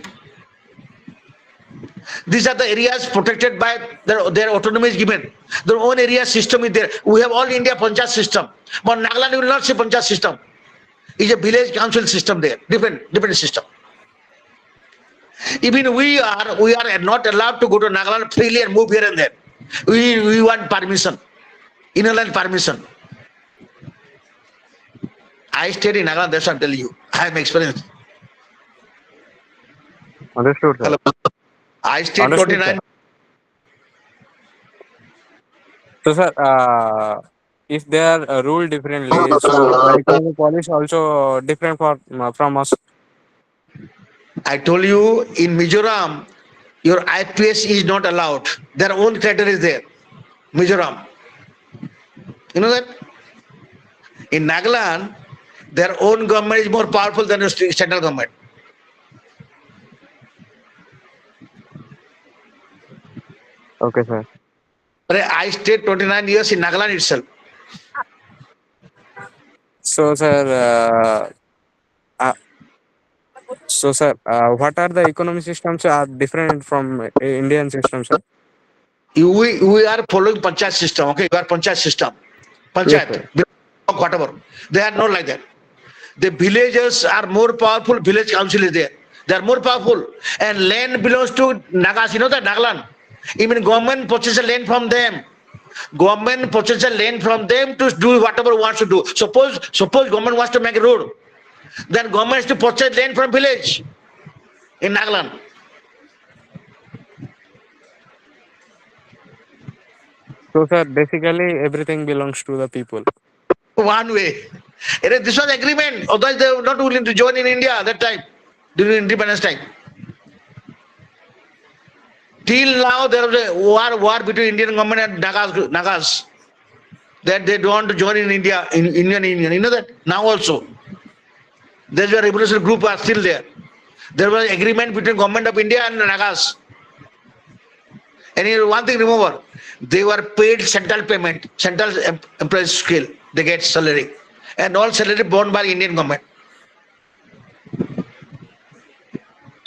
These are the areas protected by their autonomy is given. Their own area system is there. We have all India Panchayat system. But Nagaland will not see Panchayat system. It's a village council system there. Different system. Even we are not allowed to go to Nagaland freely and move here and there. We want permission. Inland permission. I stayed in Nagaland, that's what I'm telling you. I have experience. Understood, sir. Hello. I stayed Understood, 49. sir. So, sir, if they are ruled differently, so the economic policy also different from us. I told you in Mizoram, your IPS is not allowed. Their own criteria is there. Mizoram. You know that? In Nagaland, their own government is more powerful than the central government. Okay, sir. But I stayed 29 years in Nagaland itself. So, sir, what are the economic systems are different from Indian systems, sir? We are following Panchayat system. Okay, you are Panchayat system. Yes, Panchayat, sir. whatever. They are not like that. The villagers are more powerful. Village council is there. They are more powerful. And land belongs to Nagas. You know that Nagaland. Even government purchases land from them. Government purchases land from them to do whatever wants to do. Suppose government wants to make a road, then government has to purchase land from village in Nagaland. So, sir, basically everything belongs to the people. One way. This was agreement. Otherwise, they were not willing to join in India at that time, during independence time. Till now, there was a war between Indian government and Nagas that they don't want to join in India, in Indian Union. You know that? Now also. There's a revolutionary group are still there. There was agreement between government of India and Nagas. And one thing remember, they were paid central payment, central employee scale. They get salary. And all salary borne by Indian government.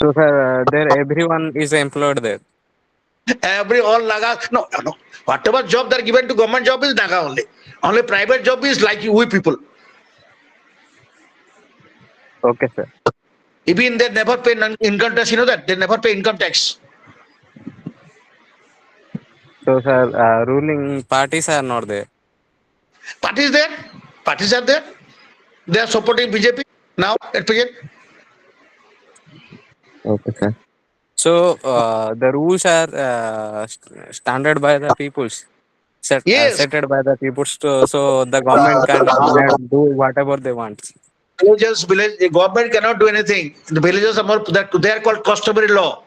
So, sir, there everyone is employed there. All Naga, no. Whatever job they're given to government job is Naga only. Only private job is like we people. Okay, sir. Even they never pay income tax, you know that? They never pay income tax. So, sir, ruling parties are not there. Parties there? Parties are there. They are supporting BJP now at present. Okay, sir. So, the rules are standard by the peoples, Yes. setted by the peoples. So the government can do whatever they want. The government cannot do anything. The villagers are more, they are called customary law.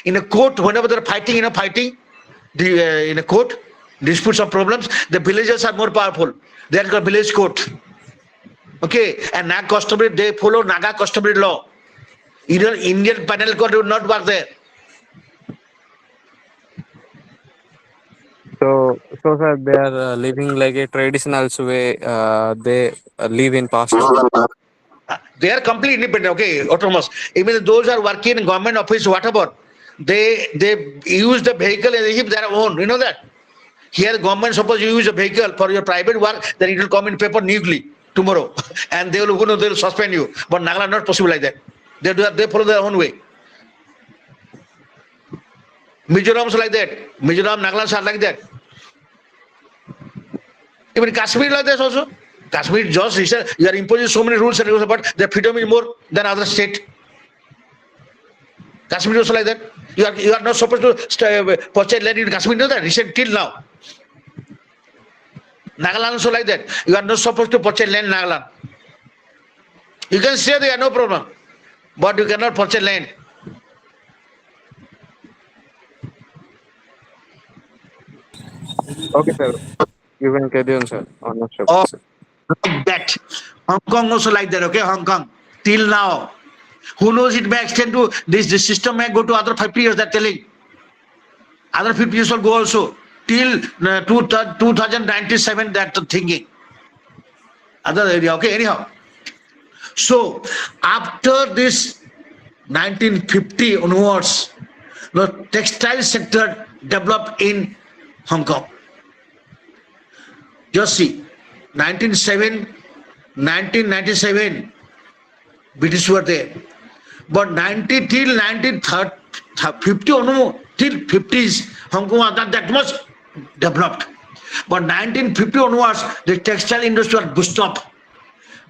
In a court, whenever they're fighting, in a court, disputes or problems, the villagers are more powerful. They are called village court. Okay, and Naga customary, they follow Naga customary law. Indian penal code would not work there. So sir, they are living like a traditional way. They live in past. They are completely independent, okay, autonomous. Even those are working in government office, whatever, they use the vehicle as if their own. You know that. Here, government suppose you use a vehicle for your private work, then it will come in paper newly tomorrow, and they will suspend you. But Nagaland not possible like that. They follow their own way. Mizoram like that. Mizoram, Nagaland are like that. Even Kashmir like that also. Kashmir just recent, you are imposing so many rules and regulations, but their freedom is more than other state. Kashmir also like that. You are not supposed to purchase land in Kashmir. You know that recent till now. Nagaland also like that. You are not supposed to purchase land in Nagaland. You can say there are no problem, but you cannot purchase land. Okay, sir. You can carry on, sir. On your Oh, sir. like that. Hong Kong also like that, okay? Hong Kong. Till now. Who knows, it may extend to this system may go to other 50 years, they're telling. Other 50 years will go also. Till 2097, that's the thinking. Other area, okay? Anyhow. So, after this 1950 onwards, the textile sector developed in Hong Kong. Just see, 1997, British were there. But 90 till 1950 or no, till 50s, Hong Kong was not that much developed. But 1950 onwards, the textile industry was boosted up.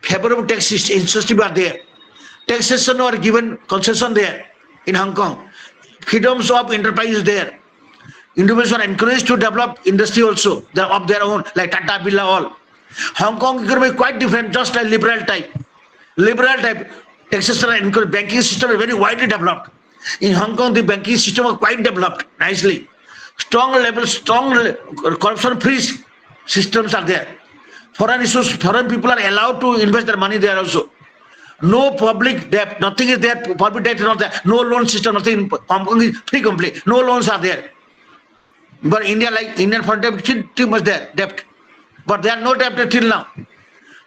Favorable tax incentives were there. Taxation were given concession there in Hong Kong. Freedoms of enterprise there. Individuals are encouraged to develop industry also of their own, like Tata, Birla, all. Hong Kong economy is quite different, just like liberal type. Liberal type taxation and banking system is very widely developed. In Hong Kong, the banking system was quite developed nicely. Strong corruption-free systems are there. Foreign people are allowed to invest their money there also. No public debt, nothing is there. Public debt is not there. No loan system, nothing. Hong Kong is free complete. No loans are there. But India, like Indian foreign debt, too much there, debt. But there are no debt till now.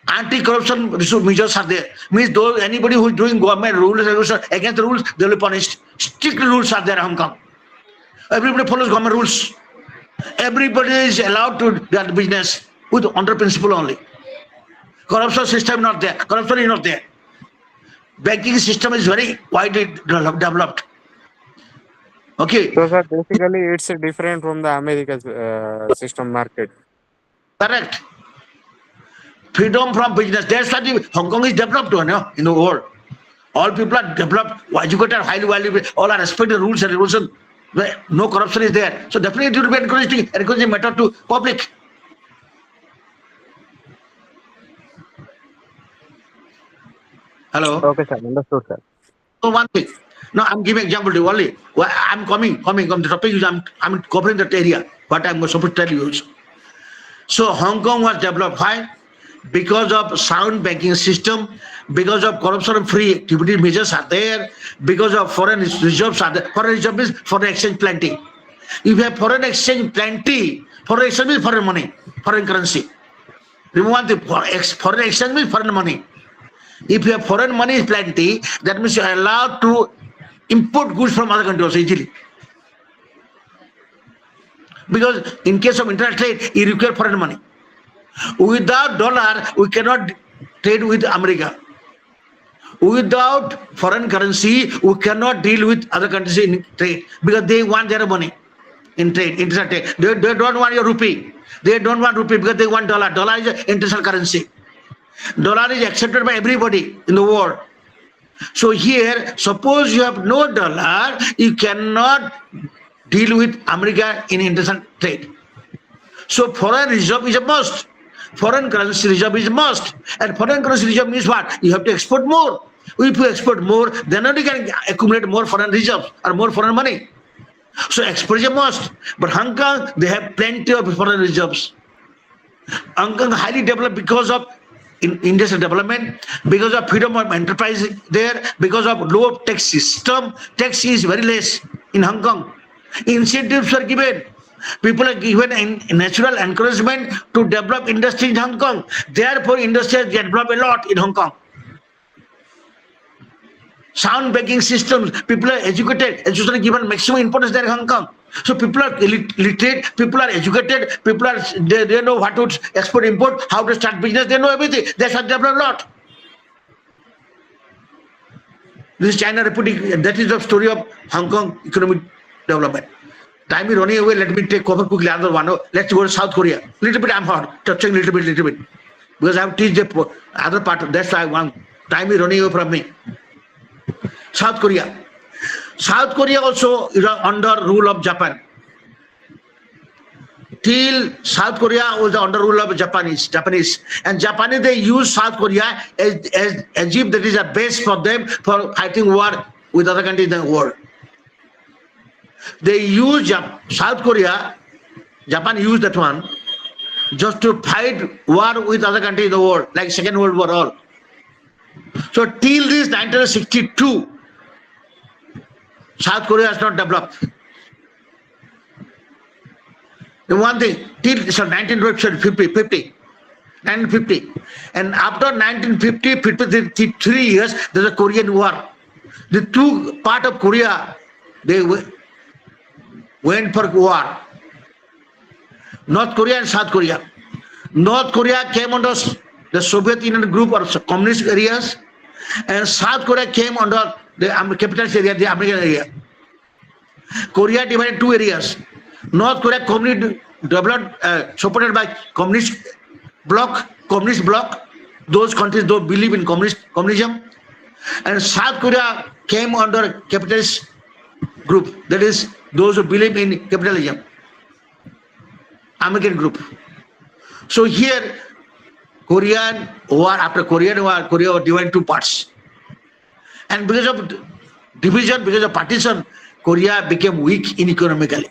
Anti-corruption measures are there. Means those anybody who is doing government rules against the rules, they will be punished. Strict rules are there in Hong Kong. Everybody follows government rules. Everybody is allowed to do that business with under principle only. Corruption system not there. Corruption is not there. Banking system is very widely developed. Okay. So, sir, basically, it's different from the America's system market. Correct. Freedom from business. That's why Hong Kong is developed one, in the world. All people are developed, educated, highly valuable. All are respecting the rules and regulations. No corruption is there. So definitely it will be encouraging matter to public. Hello. Okay, sir. Understood, sir. So one thing. No, I'm giving example to you only. I'm coming on the topic is I'm covering that area. What I'm supposed to tell you also. So Hong Kong was developed. Why? Because of sound banking system, because of corruption-free activity measures are there, because of foreign reserves are there. Foreign reserve means foreign exchange plenty. If you have foreign exchange plenty, foreign exchange means foreign money, foreign currency. Remember one thing, foreign exchange means foreign money. If you have foreign money is plenty, that means you are allowed to import goods from other countries easily. Because in case of international trade, you require foreign money. Without dollar, we cannot trade with America. Without foreign currency, we cannot deal with other countries in trade because they want their money in trade, international trade. They don't want your rupee. They don't want rupee because they want dollar. Dollar is an international currency. Dollar is accepted by everybody in the world. So here, suppose you have no dollar, you cannot deal with America in international trade. So foreign reserve is a must. Foreign currency reserve is a must. And foreign currency reserve means what? You have to export more. If you export more, then only can accumulate more foreign reserves or more foreign money. So export is a must. But Hong Kong, they have plenty of foreign reserves. Hong Kong highly developed because of industrial development, because of freedom of enterprise there, because of low tax system. Tax is very less in Hong Kong. Incentives are given. People are given natural encouragement to develop industry in Hong Kong. Therefore, industry has developed a lot in Hong Kong. sound banking systems, people are educated, education is given maximum importance there in Hong Kong. So people are literate, people are educated, people are they know what to export, import, how to start business, they know everything. They have developed a lot. This is China reputing, that is the story of Hong Kong economic development. Time is running away, let me take cover quickly another one. Let's go to South Korea. Little bit I'm hot, touching little bit. Because I have to teach the other part, that's why I want. Time is running away from me. South Korea. South Korea also is under rule of Japan. Till South Korea was under rule of Japanese. And Japanese, they use South Korea as if that is a base for them for fighting war with other countries in the world. They use South Korea, Japan used that one just to fight war with other countries in the world, like Second World War all. So till this 1962, South Korea has not developed. The one thing, till 1950. And after 1950, 53 years, there's a Korean War. The two part of Korea, they went for war. North Korea and South Korea. North Korea came under the Soviet Union group or communist areas, and South Korea came under the capitalist area, the American area. Korea divided two areas. North Korea communist developed, supported by communist bloc. Those countries don't believe in communism, and South Korea came under capitalist group. That is those who believe in capitalism. American group. So here, Korean War, after Korean War, Korea was divided into two parts. And because of division, because of partition, Korea became weak in economically.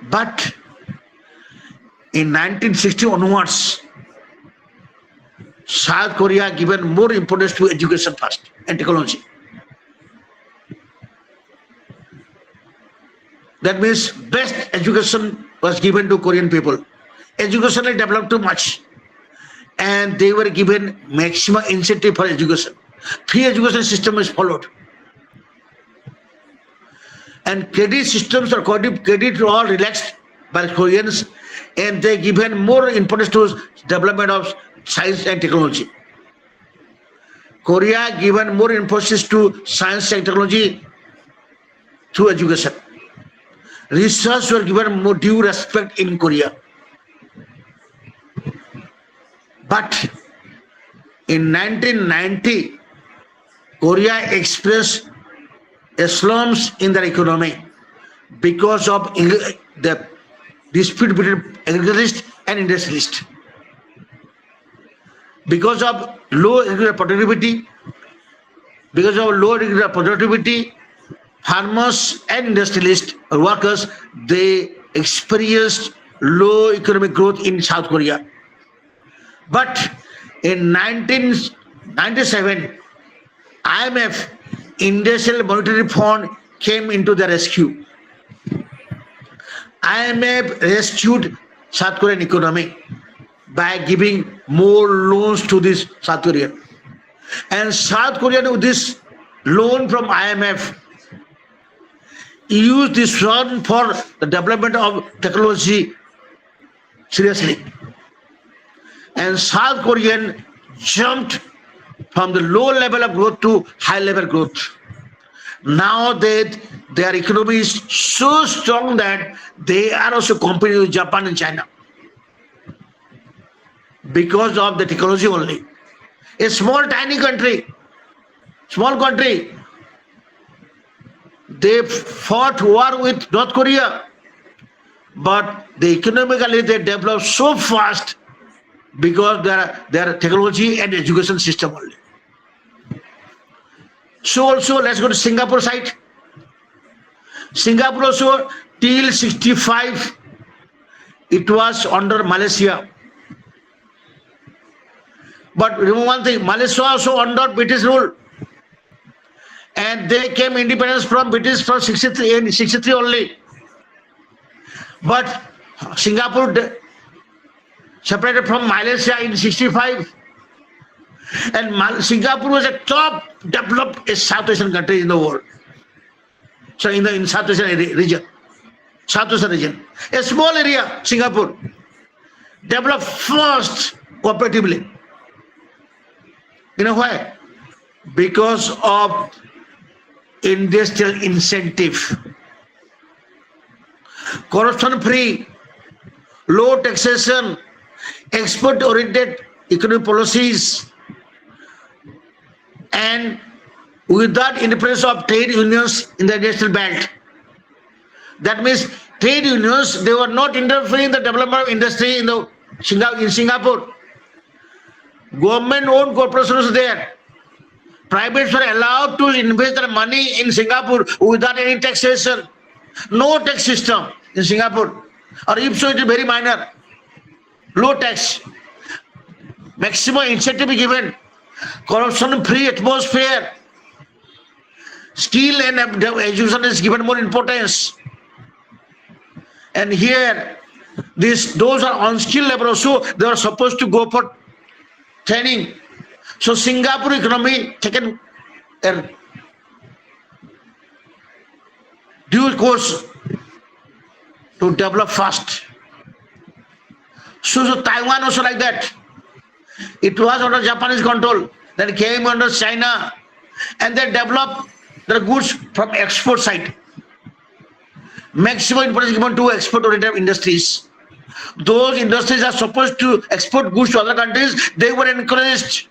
But in 1960 onwards, South Korea given more importance to education first and technology. That means best education was given to Korean people. Education had developed too much, and they were given maximum incentive for education. Free education system is followed, and credit systems or credit all relaxed by Koreans, and they given more importance to development of science and technology. Korea given more emphasis to science and technology through education. Research were given more due respect in Korea. But in 1990, Korea expressed slumps in their economy because of the dispute between agriculturists and industrialists. Because of low agricultural productivity, farmers and industrialists or workers, they experienced low economic growth in South Korea. But in 1997, IMF, Industrial Monetary Fund, came into the rescue. IMF rescued South Korean economy by giving more loans to this South Korean. And South Korea, with this loan from IMF, used this fund for the development of technology seriously. And South Korean jumped from the low level of growth to high level growth. Now that their economy is so strong that they are also competing with Japan and China because of the technology only. A small tiny country, they fought war with North Korea, but economically they developed so fast because their technology and education system only. So also let's go to Singapore side. Singapore also till 65 it was under Malaysia. But remember one thing, Malaysia also under British rule. And they came independence from British from 63 only. But Singapore separated from Malaysia in 65. And Singapore was a top developed South Asian country in the world. So in South Asian region, South Asian region, a small area, Singapore, developed fast cooperatively. You know why? Because of industrial incentive, corruption-free, low taxation, export-oriented economic policies, and without interference of trade unions in the industrial belt. That means trade unions, they were not interfering in the development of industry in Singapore. Government-owned corporations were there. Privates were allowed to invest their money in Singapore without any taxation. No tax system in Singapore. Or if so, it is very minor. Low tax. Maximum incentive given. Corruption-free atmosphere. Skill and education is given more importance. And here, those are unskilled laborers, so they are supposed to go for training. So Singapore economy taken a dual course to develop fast. So Taiwan also like that. It was under Japanese control, then came under China, and they developed their goods from export side. Maximum importance given to export-oriented industries. Those industries are supposed to export goods to other countries. They were encouraged.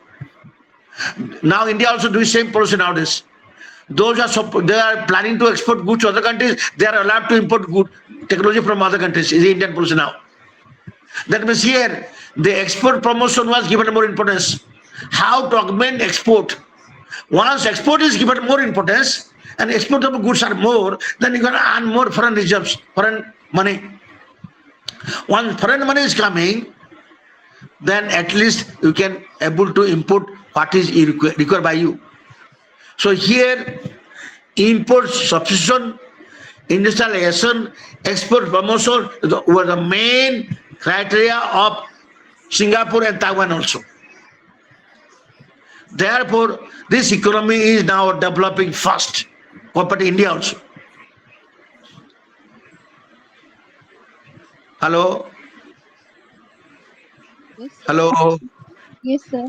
Now India also doing same policy nowadays. Those they are planning to export goods to other countries. They are allowed to import good technology from other countries. Is the Indian policy now. That means here the export promotion was given more importance. How to augment export? Once export is given more importance and export of goods are more, then you can earn more foreign reserves, foreign money. Once foreign money is coming, then at least you can able to import what is required by you. So here, import substitution, industrialization, export promotion were the main criteria of Singapore and Taiwan also. Therefore, this economy is now developing fast compared to India also. Hello? Yes, sir. Hello? Yes, sir.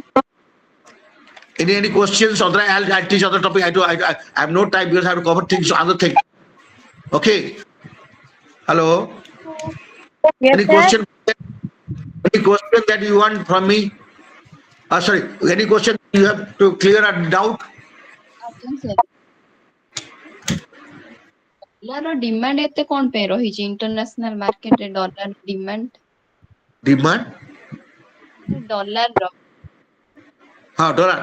Any questions? I'll teach other topic. I have no time because I have to cover things, other things. Okay. Hello? Yes, Any sir. question? Any question that you want from me? Sorry, any question you have to clear a doubt? sir. Dollar demand ଏତେ କଣ ପାଇଁ ରହିଛି international ମାର୍କେଟରେ dollar demand Demand? ଡଲାରର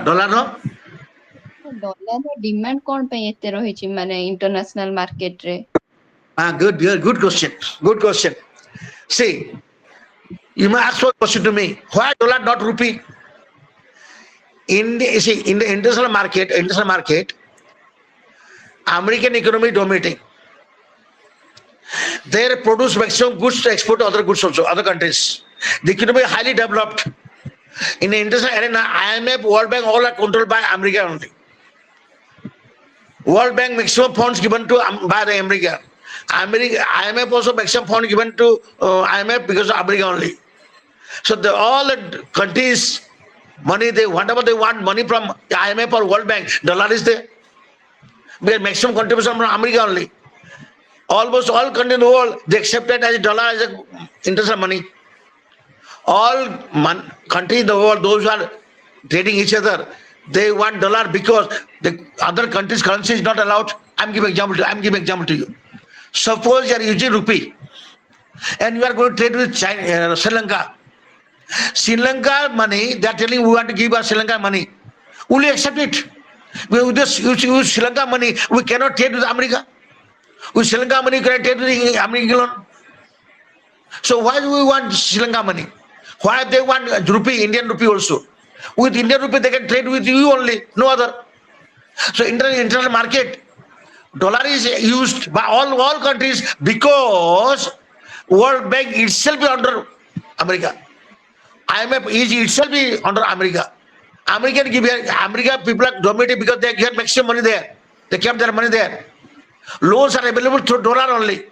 dollar demand କଣ ପାଇଁ ଏତେ ରହିଛି ମାନେ ଇଣ୍ଟରନ୍ୟାସନାଲ ମାର୍କେଟରେ good question. Good question. See, you may ask one question to me. Why dollar not rupee? In the international market, American economy dominating. They produce maximum goods to export to other goods also, other countries. The economy is highly developed. In the international arena, IMF, World Bank, all are controlled by America only. World Bank maximum funds given to by the America. IMF also maximum fund given to IMF because of America only. So all the countries money whatever they want money from IMF or World Bank, dollar is there. Because maximum contribution from America only. Almost all countries in the world they accepted as a dollar as a international money. All countries in the world, those who are trading each other, they want dollar because the other countries' currency is not allowed. I'm giving example to you. Suppose you are using rupee and you are going to trade with China, Sri Lanka. Sri Lanka money, they are telling we want to give us Sri Lanka money. Will you accept it? With this use Sri Lanka money, we cannot trade with America. With Sri Lanka money, we cannot trade with America. So why do we want Sri Lanka money? Why they want rupee, Indian rupee also? With Indian rupee, they can trade with you only, no other. So international market, dollar is used by all countries because World Bank itself is under America. IMF is itself is under America. American give here, America people are dominating because they get maximum money there. They kept their money there. Loans are available through dollar only.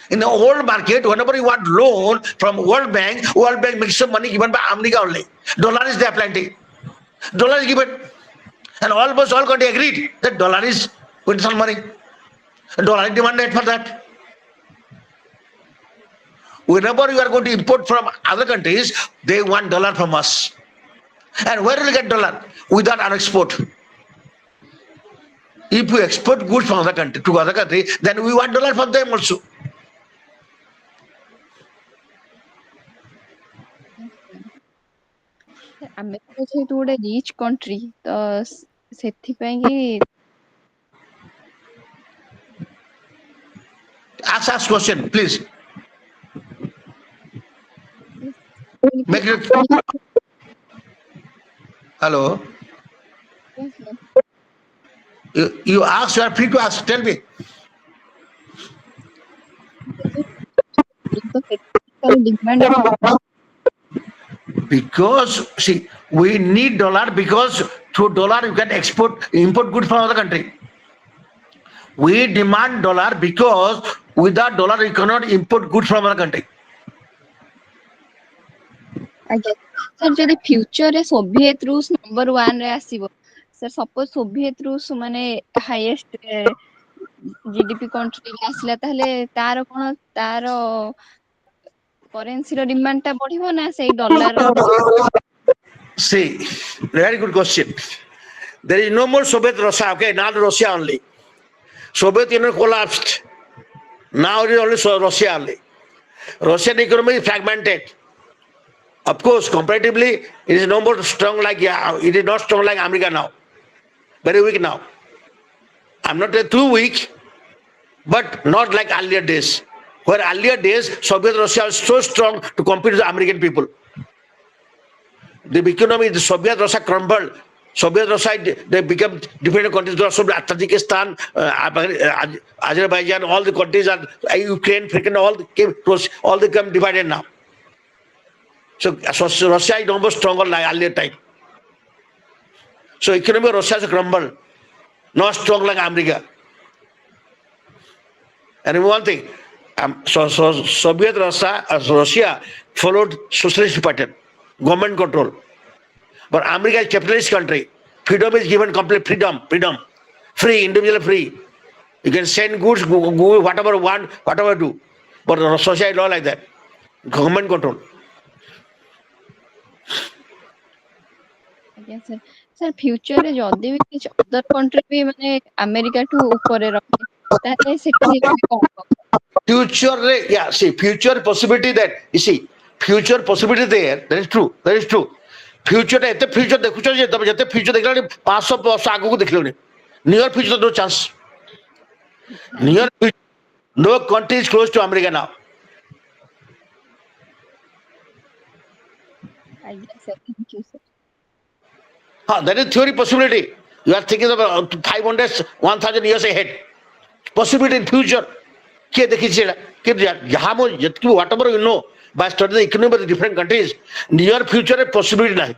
In the old market, whenever you want loan from World Bank makes some money given by America only. Dollar is there plenty. Dollar is given. And almost all countries agreed that dollar is with some money. Dollar is demanded for that. Whenever you are going to import from other countries, they want dollar from us. And where will you get dollar? Without our export. If we export goods from other country to other country, then we want dollar from them also. America ଯେହେତୁ ଗୋଟେ rich country ତ ସେଥିପାଇଁ କି Ask question, please. Make it. Hello. You ask. You are free to ask. Tell me. demand Because see, we need dollar because through dollar you can import goods from other country. We demand dollar because without dollar you cannot import goods from other country. ଆଜ୍ଞା sir ଯଦି ଫ୍ୟୁଚରରେ Soviet ରୁଷ number 1 ରେ ଆସିବ sir suppose Soviet ରୁଷ ମାନେ highest GDP country ଆସିଲା ତାହେଲେ ତାର କରେନ୍ସିର ଡିମାଣ୍ଡ ଟା ବଢିବ ନା ସେଇ dollar See, very good question. There is no more Soviet Russia. Okay, now Russia only. Soviet Union collapsed. Now it is only Russia only. Russian economy is fragmented. Of course, comparatively, it is no more strong like it is not strong like America now. Very weak now. I'm not too weak, but not like earlier days. Where earlier days, Soviet Russia was so strong to compete with the American people. The economy, the Soviet Russia crumbled. Soviet Russia, they become different countries. Tajikistan, Azerbaijan, all the countries are Ukraine, all they come divided now. So Russia is almost stronger like earlier time. So economy of Russia has crumbled, not strong like America. And one thing, Soviet Russia followed socialist pattern, government control. But America is capitalist country. Freedom is given, complete freedom, free, individual free. You can send goods, go whatever you want, whatever do. But Russia is not like that. Government control. ଆଜ୍ଞା sir sir ଫ୍ୟୁଚରରେ ଯଦି ବି କିଛି other country ବି ମାନେ ଆମେରିକାଠୁ ଉପରେ ରହେ ତାହେଲେ ସେଠି Future, yeah, see, future possibility that, you see, future possibility there, that is true. Future, future ଦେଖୁଛ ଯେ ତମେ ଯେତେ future ଦେଖିଲାଣି 500 ବର୍ଷ ଆଗକୁ ଦେଖିଲଣି. Near future, no chance. Near future, no country is close to America now. ଆଜ୍ଞା sir thank you sir That is theory possibility. You are thinking about 500, 1000 years ahead. Possibility in future. କିଏ ଦେଖିଛି ସେଇଟା ଯାହା ମୁଁ ଯେତିକି whatever you know by studying the economy of the different countries, near future possibility ନାହିଁ.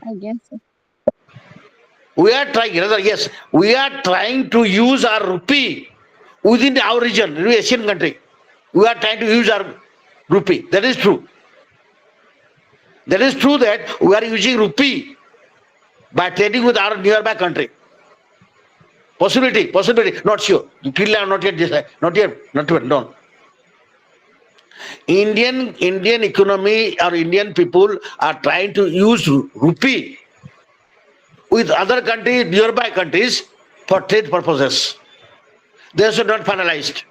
ଆଜ୍ଞା sir We are trying, yes, we are trying to use our rupee within our region, Asian country. We are trying to use our rupee. That is true. That is true that we are using rupee by trading with our nearby country. Possibility, not sure. Finland not yet decided, not yet, no. Indian economy or Indian people are trying to use rupee with other countries, nearby countries, for trade purposes. They are not finalized.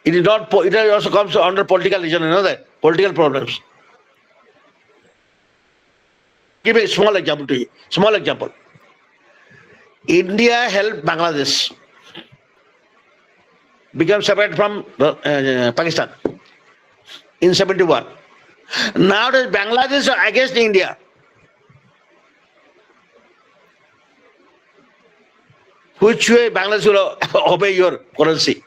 It is not. It also comes under political reason. You know that political problems. Give a small example to you. Small example. India helped Bangladesh become separate from Pakistan in 71. Now Bangladesh are against India. Which way Bangladesh will obey your currency?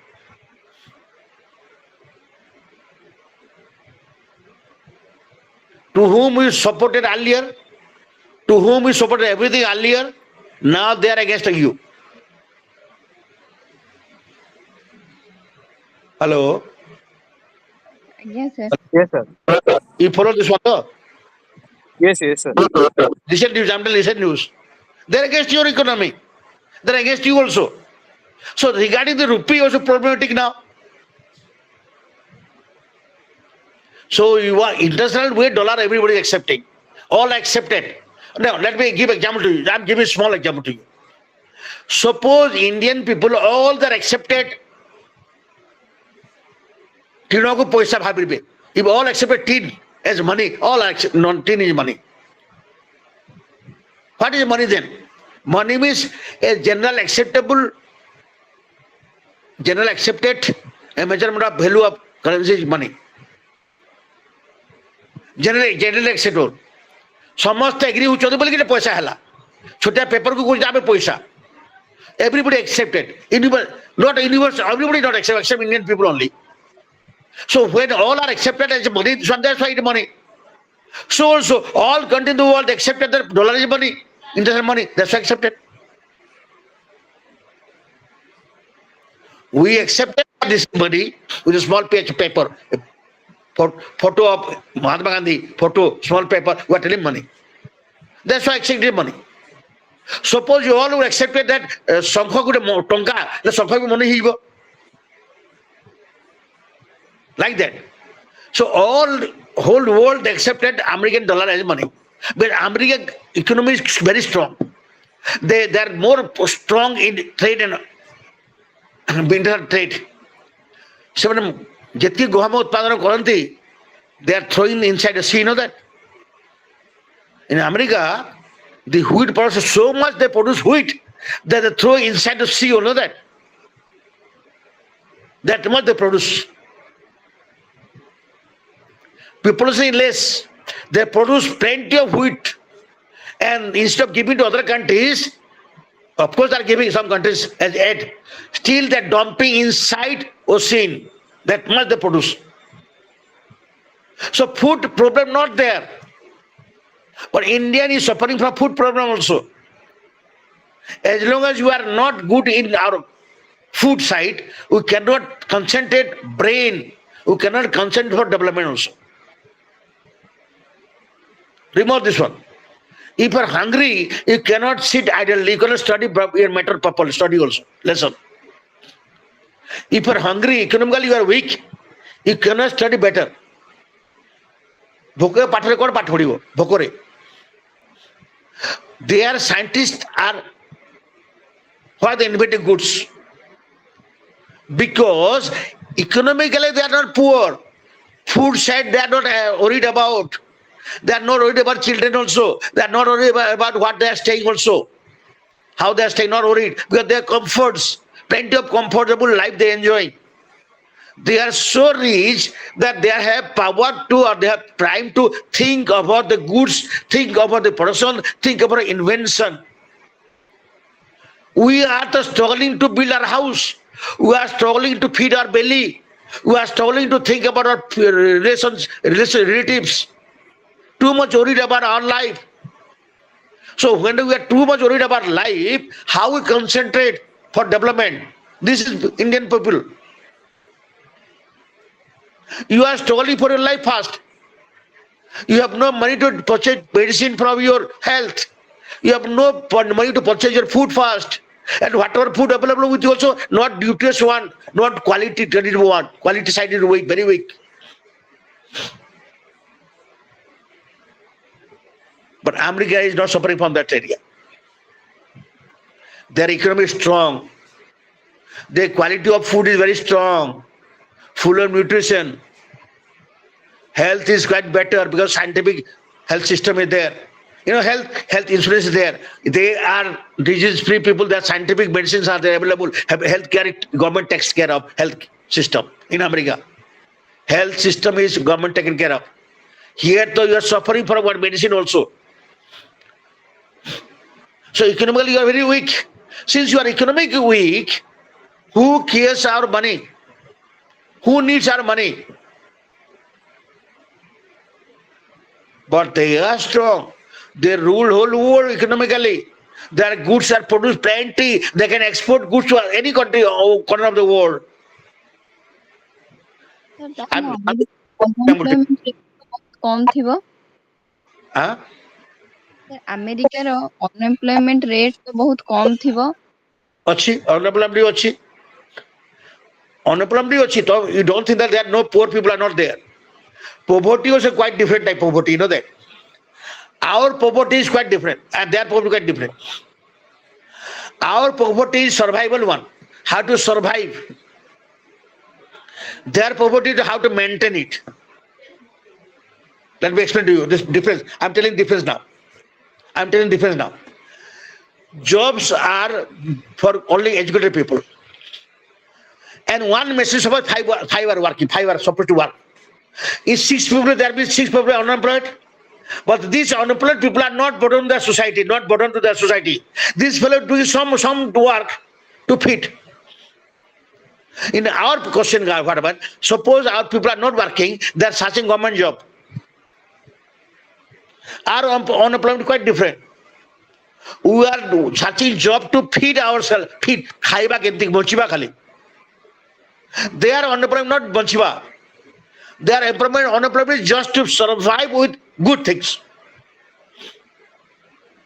to whom we supported earlier, to whom we supported everything earlier, now they are against you. Hello? Yes, sir. Yes, sir. You follow this one? No? Yes, yes, sir. Listen news, I'm telling listen news. They're against your economy. They're against you also. So regarding the rupee also problematic now. So you are international way dollar everybody is accepting. All accepted. Now let me give example to you. I'm giving a small example to you. Suppose Indian people all that accepted Tino ko paisa bhabi. If all accepted tin as money, all accept non-tin is money. What is money then? Money means a general accepted a measurement of value of currency is money. Generally accepted. समस्त agree होते बोले कि पैसा है छोटा paper को कुछ जाबे पैसा everybody accepted not universe everybody not except Indian people only. So when all are accepted as money, so that's why it is money. So also all countries in the world accepted that dollar is money, international money, that's why accepted. We accepted this money with a small page of paper, a photo of Mahatma Gandhi, photo, small paper, we are telling money. That's why accepted money. Suppose you all would accepted that Sankha could tonka, the Sankha money he go. Like that. So all whole world accepted American dollar as money. But American economy is very strong. They are more strong in trade and international trade. So when jetki gohama utpadana karanti, they are throwing inside the sea, you know that? In America, the wheat produces so much they produce wheat that they throw inside the sea, you know that? That much they produce. People say less. They produce plenty of wheat. And instead of giving to other countries, of course they are giving some countries as aid. Still they are dumping inside ocean. That much they produce. So food problem not there. But Indian is suffering from food problem also. As long as you are not good in our food side, we cannot concentrate brain. We cannot concentrate for development also. Remove this one. If you are hungry, you cannot sit idly. You cannot study your matter properly. Study also. Lesson. If you are hungry, economically you are weak, you cannot study better. Bhokore pathore kor path padibo. Bhokore. Their scientists are why they invented goods. Because economically they are not poor. Food side they are not worried about. They are not worried about children also. They are not worried about what they are staying also. How they are staying, not worried. Because they are comforts. Plenty of comfortable life they enjoy. They are so rich that they have power to or they have time to think about the goods, think about the production, think about invention. We are struggling to build our house. We are struggling to feed our belly. We are struggling to think about our relatives. Too much worried about our life. So when we are too much worried about life, how we concentrate for development? This is Indian people. You are struggling for your life first. You have no money to purchase medicine from your health. You have no money to purchase your food first. And whatever food available with you also, not nutritious one, not quality traded one. Quality side is weak, very weak. But America is not suffering from that area. Their economy is strong. Their quality of food is very strong. Full of nutrition. Health is quite better because scientific health system is there. You know, health insurance is there. They are disease-free people. Their scientific medicines are there available. Health care, government takes care of health system in America. Health system is government taken care of. Here, though, you are suffering from what medicine also. So economically, you are very weak. Since you are economically weak, who cares our money? Who needs our money? but they are strong. They rule whole world economically. Their goods are produced plenty. They can export goods to any country or corner of the world. Sir, I'm, ତାହେଲେ I'm, unemployment rate ବହୁତ କମ ଥିବ। huh? Sir, ଆମେରିକାର unemployment rate ତ ବହୁତ କମ ଥିବ। Achi, unemployment achi. Unemployment achi. So you don't think that there are no poor people are not there. Poverty was a quite different type of poverty, you know that. Our poverty is quite different, and their poverty is quite different. Our poverty is survival one. How to survive. Their poverty is how to maintain it. Let me explain to you this difference. I'm telling difference now. I'm telling difference now. Jobs are for only educated people. And one machine suppose five are working, 5 are supposed to work. If 6 people, there will be 6 people unemployed. But these unemployed people are not burden to the society, not burden to the society. These fellow doing some work to feed. In our question, what about? Suppose our people are not working, they are searching government job. Our unemployment is quite different. We are searching job to feed ourselves, feed, khaiba kenti, bonchiba khali. They are unemployment, not bonchiba. Their unemployment is just to survive with good things.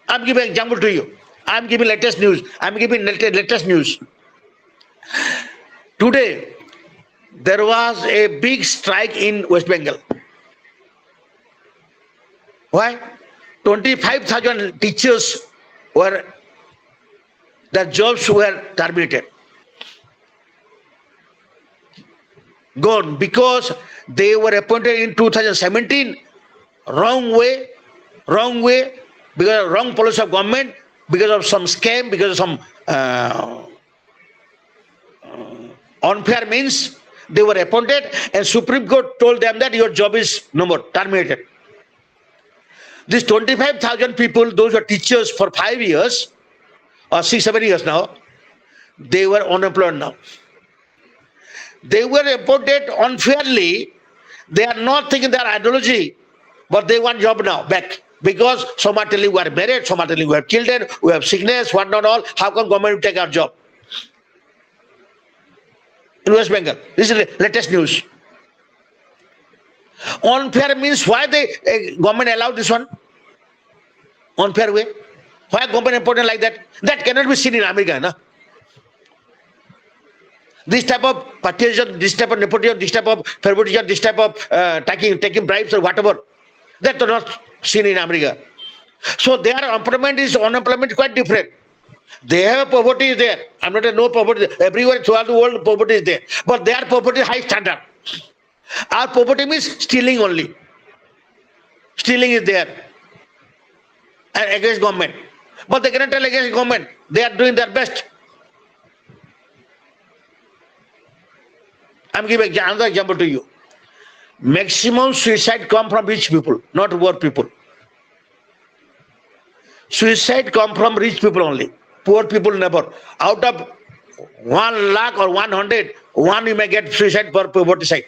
I'm giving an example to you. I'm giving latest news. Latest news. Today, there was a big strike in West Bengal. Why? 25,000 teachers were, their jobs were terminated. Gone because they were appointed in 2017 wrong way because of wrong policy of government, because of some scam, because of some unfair means they were appointed, and Supreme Court told them that your job is no more, terminated. These 25,000 people, those were teachers for 5 years or 6-7 years now, they were unemployed now. They were appointed unfairly. They are not thinking their ideology, but they want job now back. Because some are telling we are married, some are telling we have children, we have sickness, what not all. How come government will take our job? In West Bengal, this is the latest news. Unfair means why the government allowed this one? Unfair way. Why government appointed like that? That cannot be seen in America, no? This type of patriotism, this type of nepotism, this type of favoritism, this type of taking bribes or whatever, that are not seen in America. So their unemployment is quite different. They have poverty is there. I'm not a no poverty. Everywhere throughout the world, poverty is there. But their poverty is high standard. Our poverty means stealing only. Stealing is there. And against government. But they cannot tell against government. They are doing their best. I'm giving another example to you. Maximum suicide come from rich people, not poor people. Suicide come from rich people only. Poor people never. Out of 1 lakh or 100, one you may get suicide for poverty side.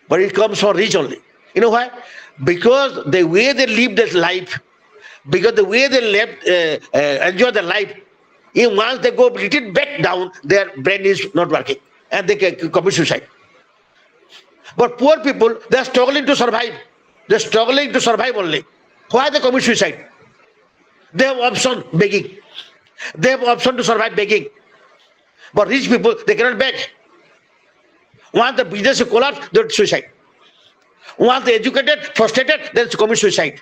But it comes from rich only. You know why? Because the way they live their life, because the way they enjoy their life, even once they go a little back down, their brain is not working and they can commit suicide. But poor people, they are struggling to survive. They are struggling to survive only. Why they commit suicide? They have option begging. They have option to survive begging. But rich people, they cannot beg. Once the business collapse, they suicide. Once they educated, frustrated, they commit suicide.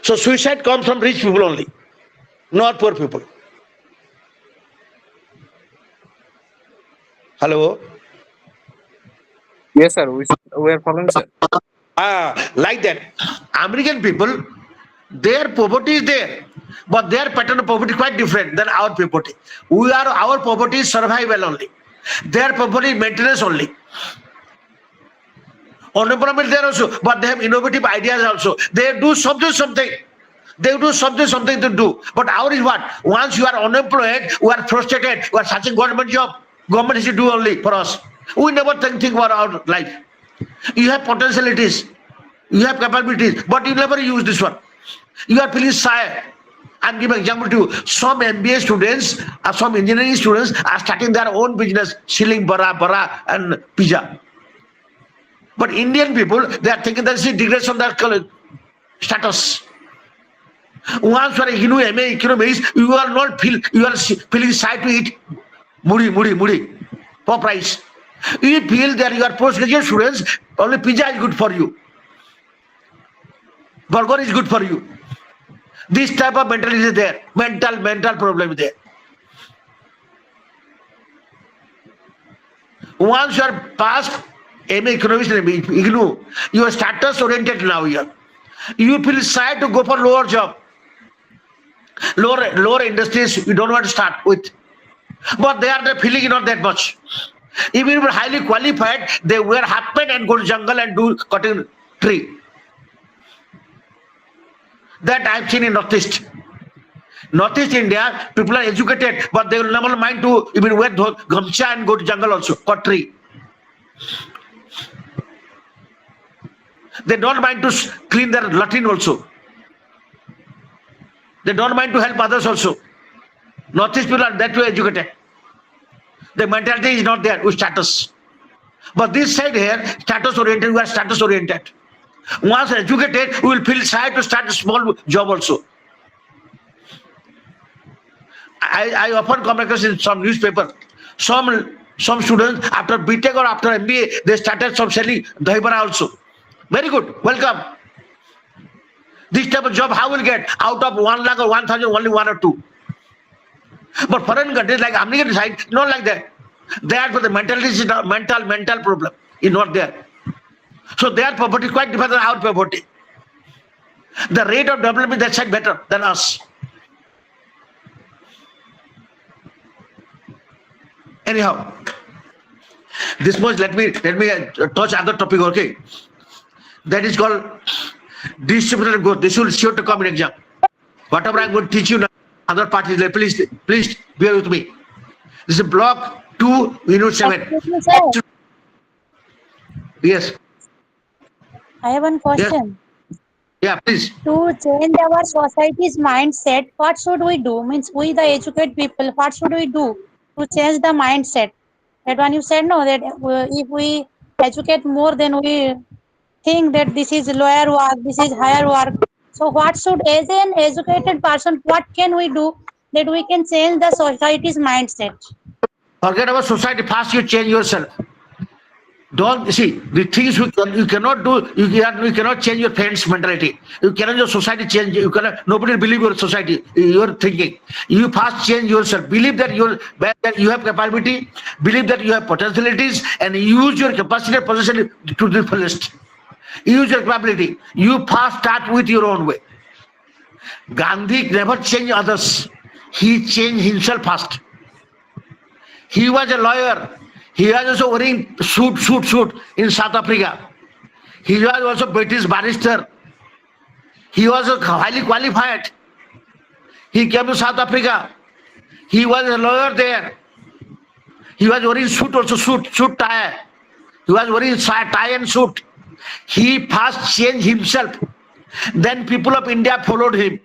So suicide comes from rich people only, not poor people. Hello? Yes, sir. We are following, sir. Like that. American people, their poverty is there, but their pattern of poverty is quite different than our poverty. Our poverty is survival only. Their poverty is maintenance only. Unemployment there also, but they have innovative ideas also. They do something. They do something to do. But our is what? Once you are unemployed, we are frustrated, we are searching government job. Government has to do only for us. We never think about our life. You have potentialities. You have capabilities, but you never use this one. You are feeling shy. I'm giving an example to you. Some MBA students or some engineering students are starting their own business, selling bara and pizza. But Indian people, they are thinking that this is degradation of their status. Once you are a MA economics, you are not feeling shy to eat muri for price. You feel that you are postgraduate students, only pizza is good for you. Burger is good for you. This type of mentality is there. Mental problem is there. Once you are past MA economics and IGNOU, you are status oriented now here. You feel shy to go for lower job. Lower industries you don't want to start with. But they are the feeling not that much. Even if you are highly qualified, they wear half pant and go to jungle and do cutting tree. That I've seen in Northeast. Northeast India, people are educated, but they will never mind to even wear gamcha and go to jungle also, cut tree. They don't mind to clean their latrine also. They don't mind to help others also. Northeast people are that way educated. The mentality is not there with status. But this side here, status oriented, we are status oriented. Once educated, we will feel shy to start a small job also. I often come across in some newspaper, some students after BTech or after MBA, they started some selling dahi bara also. Very good, welcome. This type of job, how will get out of 1 lakh or 1,000, only 1 or 2. But foreign countries like American side, not like that. There for the mentality is mental problem is not there. So their poverty is quite different than our poverty. The rate of development that side better than us. Anyhow, this much let me touch other topic, okay? That is called distributed growth. This will sure to come in exam. Whatever I'm going to teach you now, other parties, please bear with me. This is block 2, unit 7. Yes. I have one question. Yes. Yeah, please. To change our society's mindset, what should we do? Means we the educated people, what should we do to change the mindset? That one you said no, that if we educate more, then we think that this is lower work, this is higher work. So what should, as an educated person, what can we do that we can change the society's mindset? Forget about society. First, you change yourself. Don't see the things you cannot do. You cannot change your friend's mentality. You cannot your society change. You cannot. Nobody will believe your society. Your thinking. You first change yourself. Believe that you have capability. Believe that you have potentialities, and use your capacity and potential to the fullest. Use your capability. You first start with your own way. Gandhi never changed others. He changed himself first. He was a lawyer. He was also wearing suit in South Africa. He was also British barrister. He was highly qualified. He came to South Africa. He was a lawyer there. He was wearing suit also, suit tie. He was wearing tie and suit. He first changed himself. Then people of India followed him.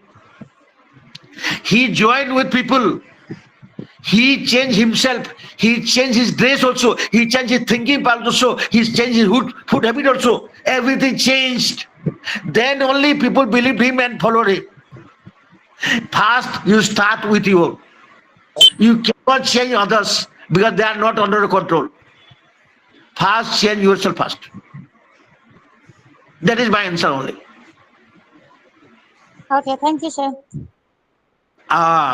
He joined with people. He changed himself. He changed his dress also. He changed his thinking part also. He changed his food habit also. Everything changed. Then only people believed him and followed him. First, you start with you. You cannot change others because they are not under your control. First, change yourself first. That is my answer only. Okay, thank you, sir.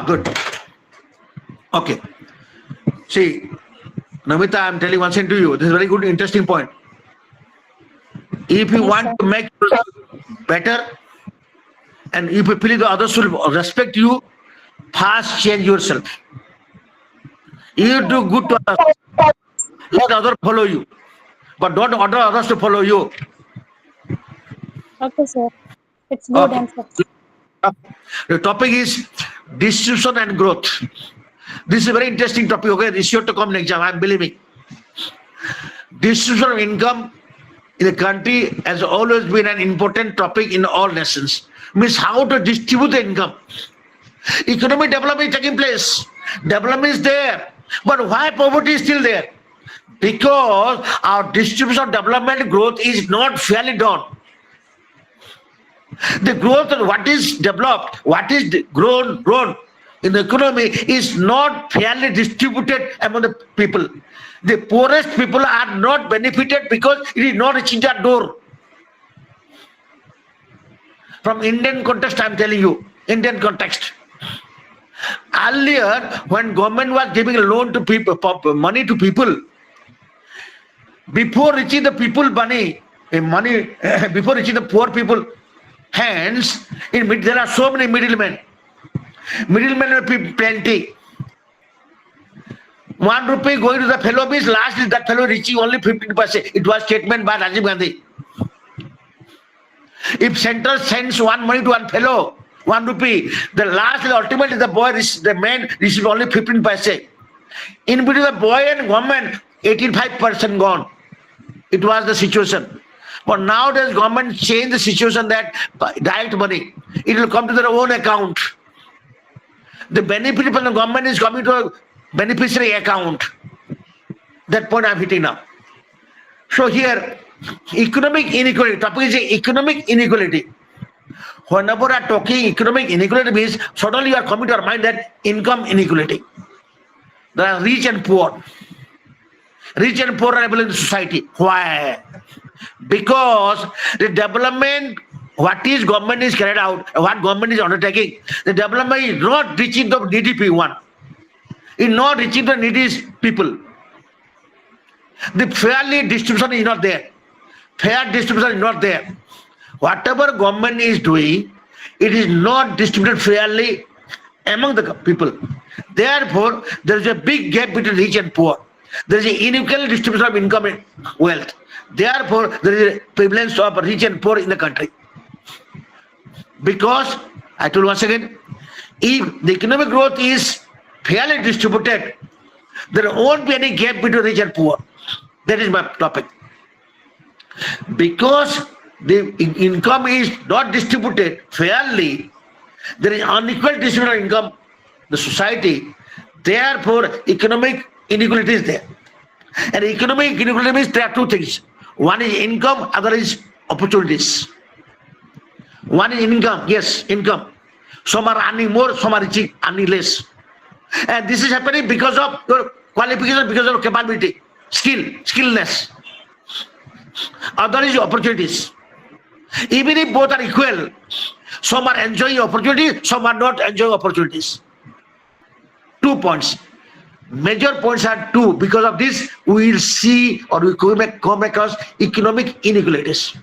Good. Okay. See, Namita, I am telling one thing to you. This is a very good, interesting point. If you want to make yourself better, and if you feel the others will respect you, first change yourself. You do good to others. Let others follow you. But don't order others to follow you. Okay, sir. It's good answer. The topic is distribution and growth. This is a very interesting topic. Okay, this is sure to come in exam. I am believing. Distribution of income in the country has always been an important topic in all nations. Means how to distribute the income. Economic development is taking place. Development is there. But why poverty is still there? Because our distribution of development growth is not fairly done. The growth of what is developed, what is grown in the economy is not fairly distributed among the people. The poorest people are not benefited because it is not reaching their door. From Indian context, I am telling you, Indian context. Earlier, when government was giving a loan to people, money to people, before reaching the people money, before reaching the poor people hands, there are so many middlemen. Middlemen are plenty. 1 rupee going to the fellow means last is that fellow reaching only 15%. It was statement by Rajiv Gandhi. If center sends one money to one fellow, 1 rupee, the last, ultimately the man receives only 15%. In between the boy and government, 85% gone. It was the situation. But nowadays government changed the situation that direct money, it will come to their own account. The benefit from the government is coming to a beneficiary account. That point I am hitting now. So here, economic inequality, topic is economic inequality. Whenever I am talking economic inequality means suddenly you are coming to your mind that income inequality. There are rich and poor. Rich and poor are available in the society. Why? Because the development, what is government is carried out, what government is undertaking, the development is not reaching the needy one. It is not reaching the needy people. The fairly distribution is not there. Fair distribution is not there. Whatever government is doing, it is not distributed fairly among the people. Therefore, there is a big gap between rich and poor. There is an unequal distribution of income and wealth. Therefore, there is a prevalence of rich and poor in the country. Because, I told once again, if the economic growth is fairly distributed, there won't be any gap between rich and poor. That is my topic. Because the income is not distributed fairly, there is unequal distribution of income, the society. Therefore, economic inequality is there. And economic inequality means there are two things. One is income, other is opportunities. One is income, yes, income. Some are earning more, some are earning less. And this is happening because of your qualification, because of capability, skillness. Other is opportunities. Even if both are equal, some are enjoying opportunity, some are not enjoying opportunities. 2 points. Major points are two. Because of this, we will see or we come across economic inequalities.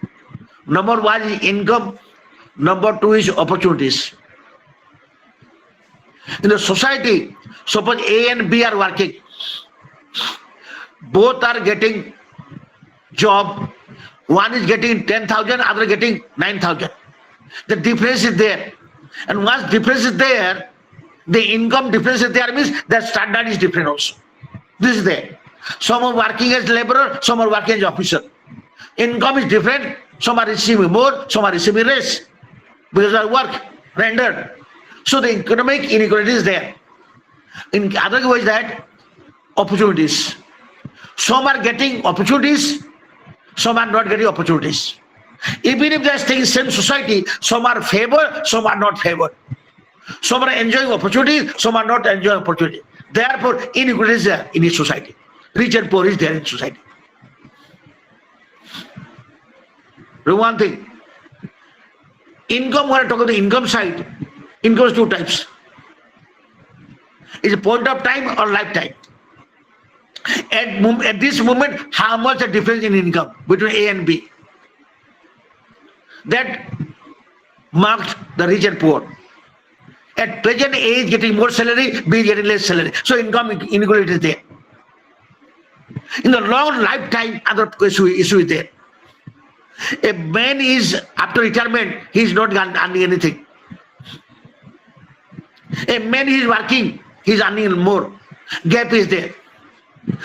Number one is income. Number two is opportunities. In the society, suppose A and B are working. Both are getting job. One is getting 10,000, other getting 9,000. The difference is there. And once difference is there, the income difference is there means the standard is different also. This is there. Some are working as laborer, some are working as officer. Income is different. Some are receiving more, some are receiving less because of work rendered. So the economic inequality is there. In other ways that opportunities. Some are getting opportunities, some are not getting opportunities. Even if they are staying in the same society, some are favored, some are not favored. Some are enjoying opportunity, some are not enjoying opportunity. Therefore, inequality is there in each society. Rich and poor is there in society. One thing, income, when I talk about the income side, income is two types. It's a point of time or lifetime. At this moment, how much the difference in income between A and B? That marks the rich and poor. At present, A is getting more salary, B is getting less salary. So income inequality is there. In the long lifetime, other issue is there. A man is, after retirement, he is not earning anything. A man is working, he is earning more. Gap is there.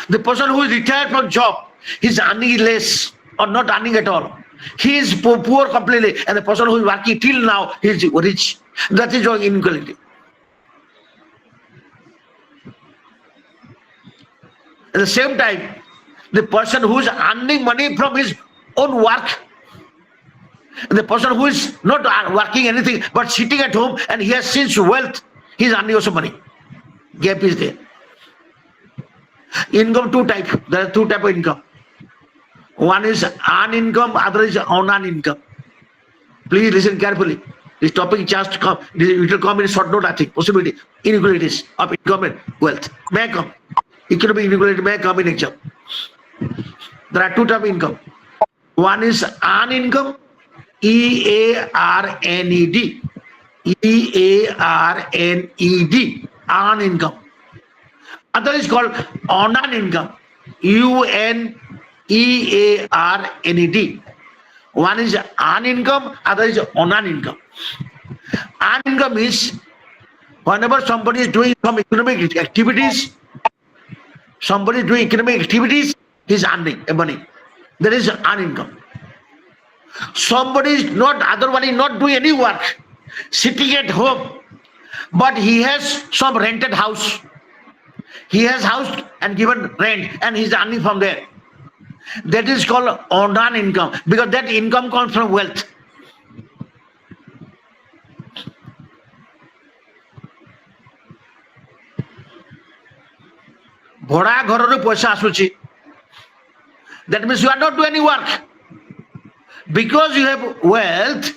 The person who is retired from job, he is earning less or not earning at all. He is poor completely, and the person who is working till now, he is rich. That is your inequality. At the same time, the person who is earning money from his own work, and the person who is not working anything but sitting at home and he has since wealth, he is earning also money. Gap is there. Income two types. There are two types of income. One is earned income, other is unearned income. Please listen carefully. This topic just come. It will come in short note, I think. Possibility. Inequalities of income and wealth may come. Economic inequality may come in exam. There are two types of income. One is earned income, E-A-R-N-E-D. E-A-R-N-E-D. Earned income. Other is called unearned income. U-N-E-A-R-N-E-D. One is earned income, other is unearned income. Earned income is whenever somebody is doing some economic activities, he's earning money. That is earned income. Somebody is otherwise not doing any work, sitting at home, but he has some rented house. He has house and given rent, and he's earning from there. That is called unearned income, because that income comes from wealth. Bhoda ghararu paisa asuchi. That means you are not doing any work. Because you have wealth,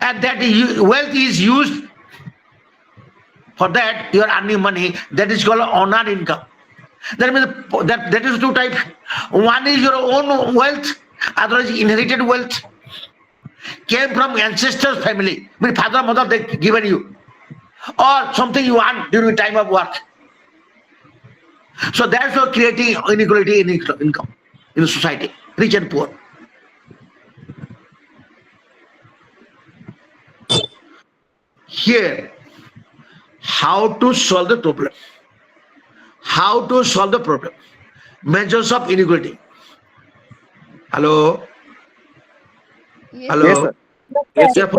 and that wealth is used for that, you are earning money. That is called unearned income. That means that is two types. One is your own wealth, other is inherited wealth. Came from ancestors' family. With father, mother, they given you. Or something you earn during the time of work. So that's what creating inequality in income in society, rich and poor. Here, how to solve the problem? How to solve the problem? Measures of inequality. Hello? Yes, Hello? Yes, sir. Yes, sir.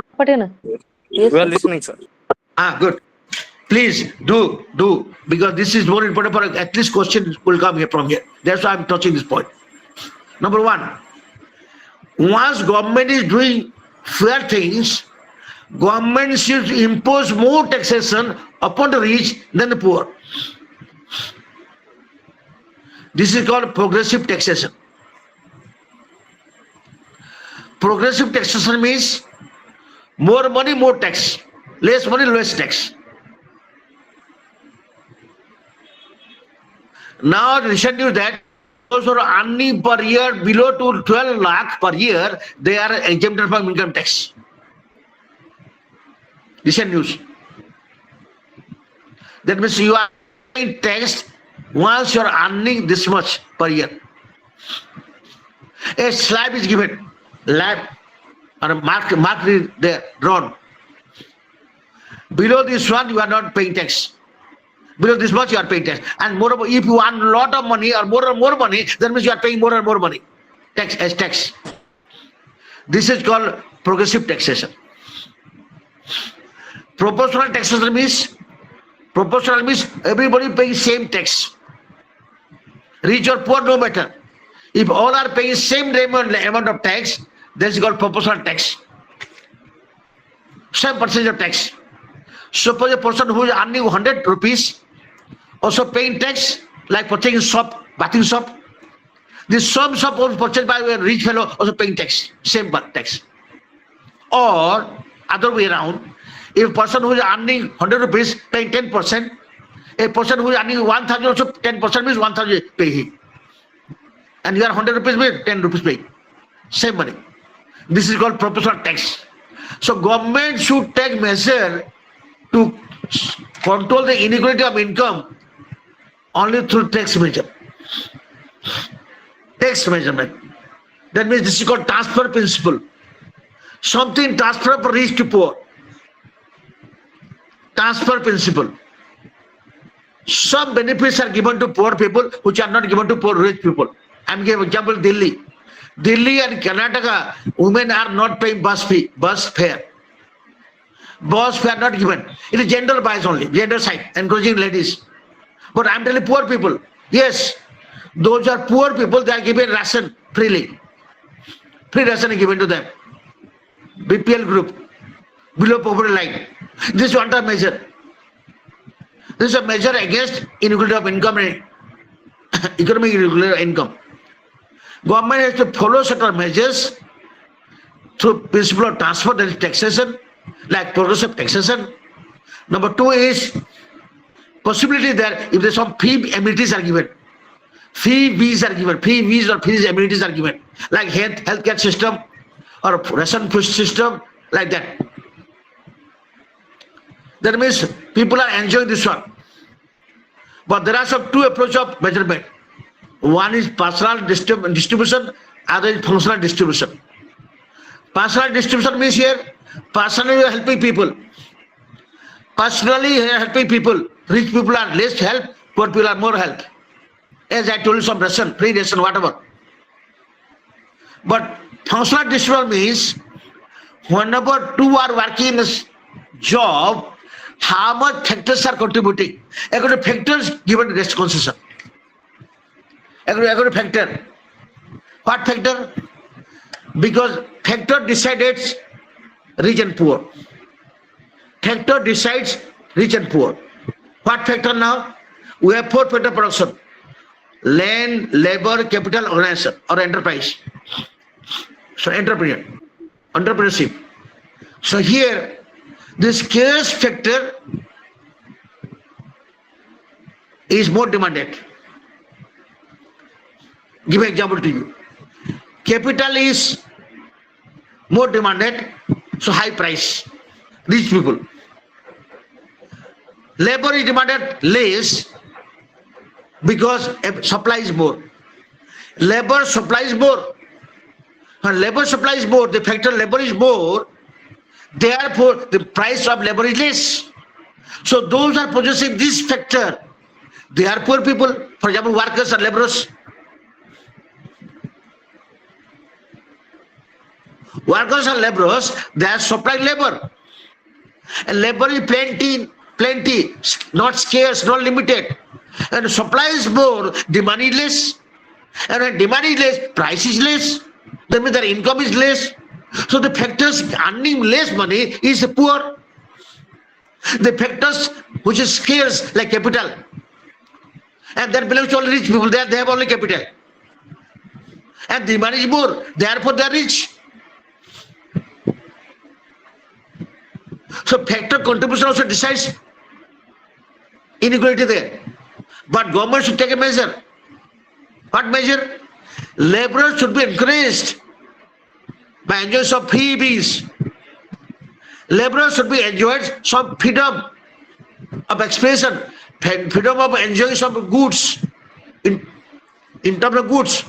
We are listening, sir. Good. Please do, because this is more important for at least questions will come here from here. That's why I'm touching this point. Number one, once government is doing fair things, government should impose more taxation upon the rich than the poor. This is called progressive taxation. Progressive taxation means more money, more tax. Less money, less tax. Now, recent news that those who are earning per year below to 12 lakh per year, they are exempted from income tax. Recent news. That means you are paying tax once you are earning this much per year. A slab is given, lab, or a mark is there, drawn. Below this one, you are not paying tax. Below this much, you are paying tax. And moreover, if you earn a lot of money or more and more money, that means you are paying more and more money. Tax as tax. This is called progressive taxation. Proportional taxation means everybody paying same tax. Rich or poor, no matter. If all are paying same amount of tax, that is called proportional tax. Same percentage of tax. Suppose a person who is earning 100 rupees also paying tax, like purchasing shop, bathing shop. This same shop was purchased by a rich fellow also paying tax, same tax. Or other way around, if a person who is earning 100 rupees paying 10%, a person who is earning 1,000 also 10% means 1,000 pay him. And you are 100 rupees pay, 10 rupees pay. Same money. This is called proportional tax. So government should take measure to control the inequality of income only through tax measure. Tax measurement. That means this is called transfer principle. Something transfer from rich to poor. Transfer principle. Some benefits are given to poor people which are not given to poor rich people. I'm giving example Delhi. Delhi and Karnataka, women are not paying bus fare. Bus fare not given. It is gender bias only, gender side, encouraging ladies. But I'm telling poor people, yes, those are poor people, they are given ration freely. Free ration is given to them. BPL group, below poverty line. This is one time measure. This is a measure against inequality of income and economic inequality of income. Government has to follow certain measures through principle of transfer, that is taxation, like progressive taxation. Number two is possibility that if there's some fee amenities are given, fees are given, fees or fees amenities are given, like healthcare system or ration food system, like that. That means people are enjoying this one. But there are some two approaches of measurement. One is personal distribution, other is functional distribution. Personal distribution means here, personally you are helping people. Personally you are helping people. Rich people are less help, poor people are more help. As I told you, some ration, free ration, whatever. But functional distribution means whenever two are working in a job, how much factors are contributing. According to factors given rest concession. According to factor. What factor? Because factor decides rich and poor. Factor decides rich and poor. What factor now? We have four factor production. Land, labor, capital, organization or enterprise. So entrepreneurship. So here, this scarce factor is more demanded. Give an example to you. Capital is more demanded, so high price, rich people. Labor is demanded less because supply is more. Labor supply is more. When labor supply is more, the factor labor is more, therefore the price of labor is less. So those are possessing this factor, they are poor people. For example, workers and laborers. Workers and laborers, they are supplying labor. And labor is plenty, not scarce, not limited. And supply is more, demand is less. And when demand is less, price is less. That means their income is less. So the factors earning less money is poor. The factors which is scarce, like capital, and that belongs to only rich people, they have only capital. And demand is more, therefore they are rich. So factor contribution also decides inequality there. But government should take a measure. What measure? Laborers should be encouraged by enjoying some freebies. Laborers should be enjoyed some freedom of expression, freedom of enjoying some goods in terms of goods.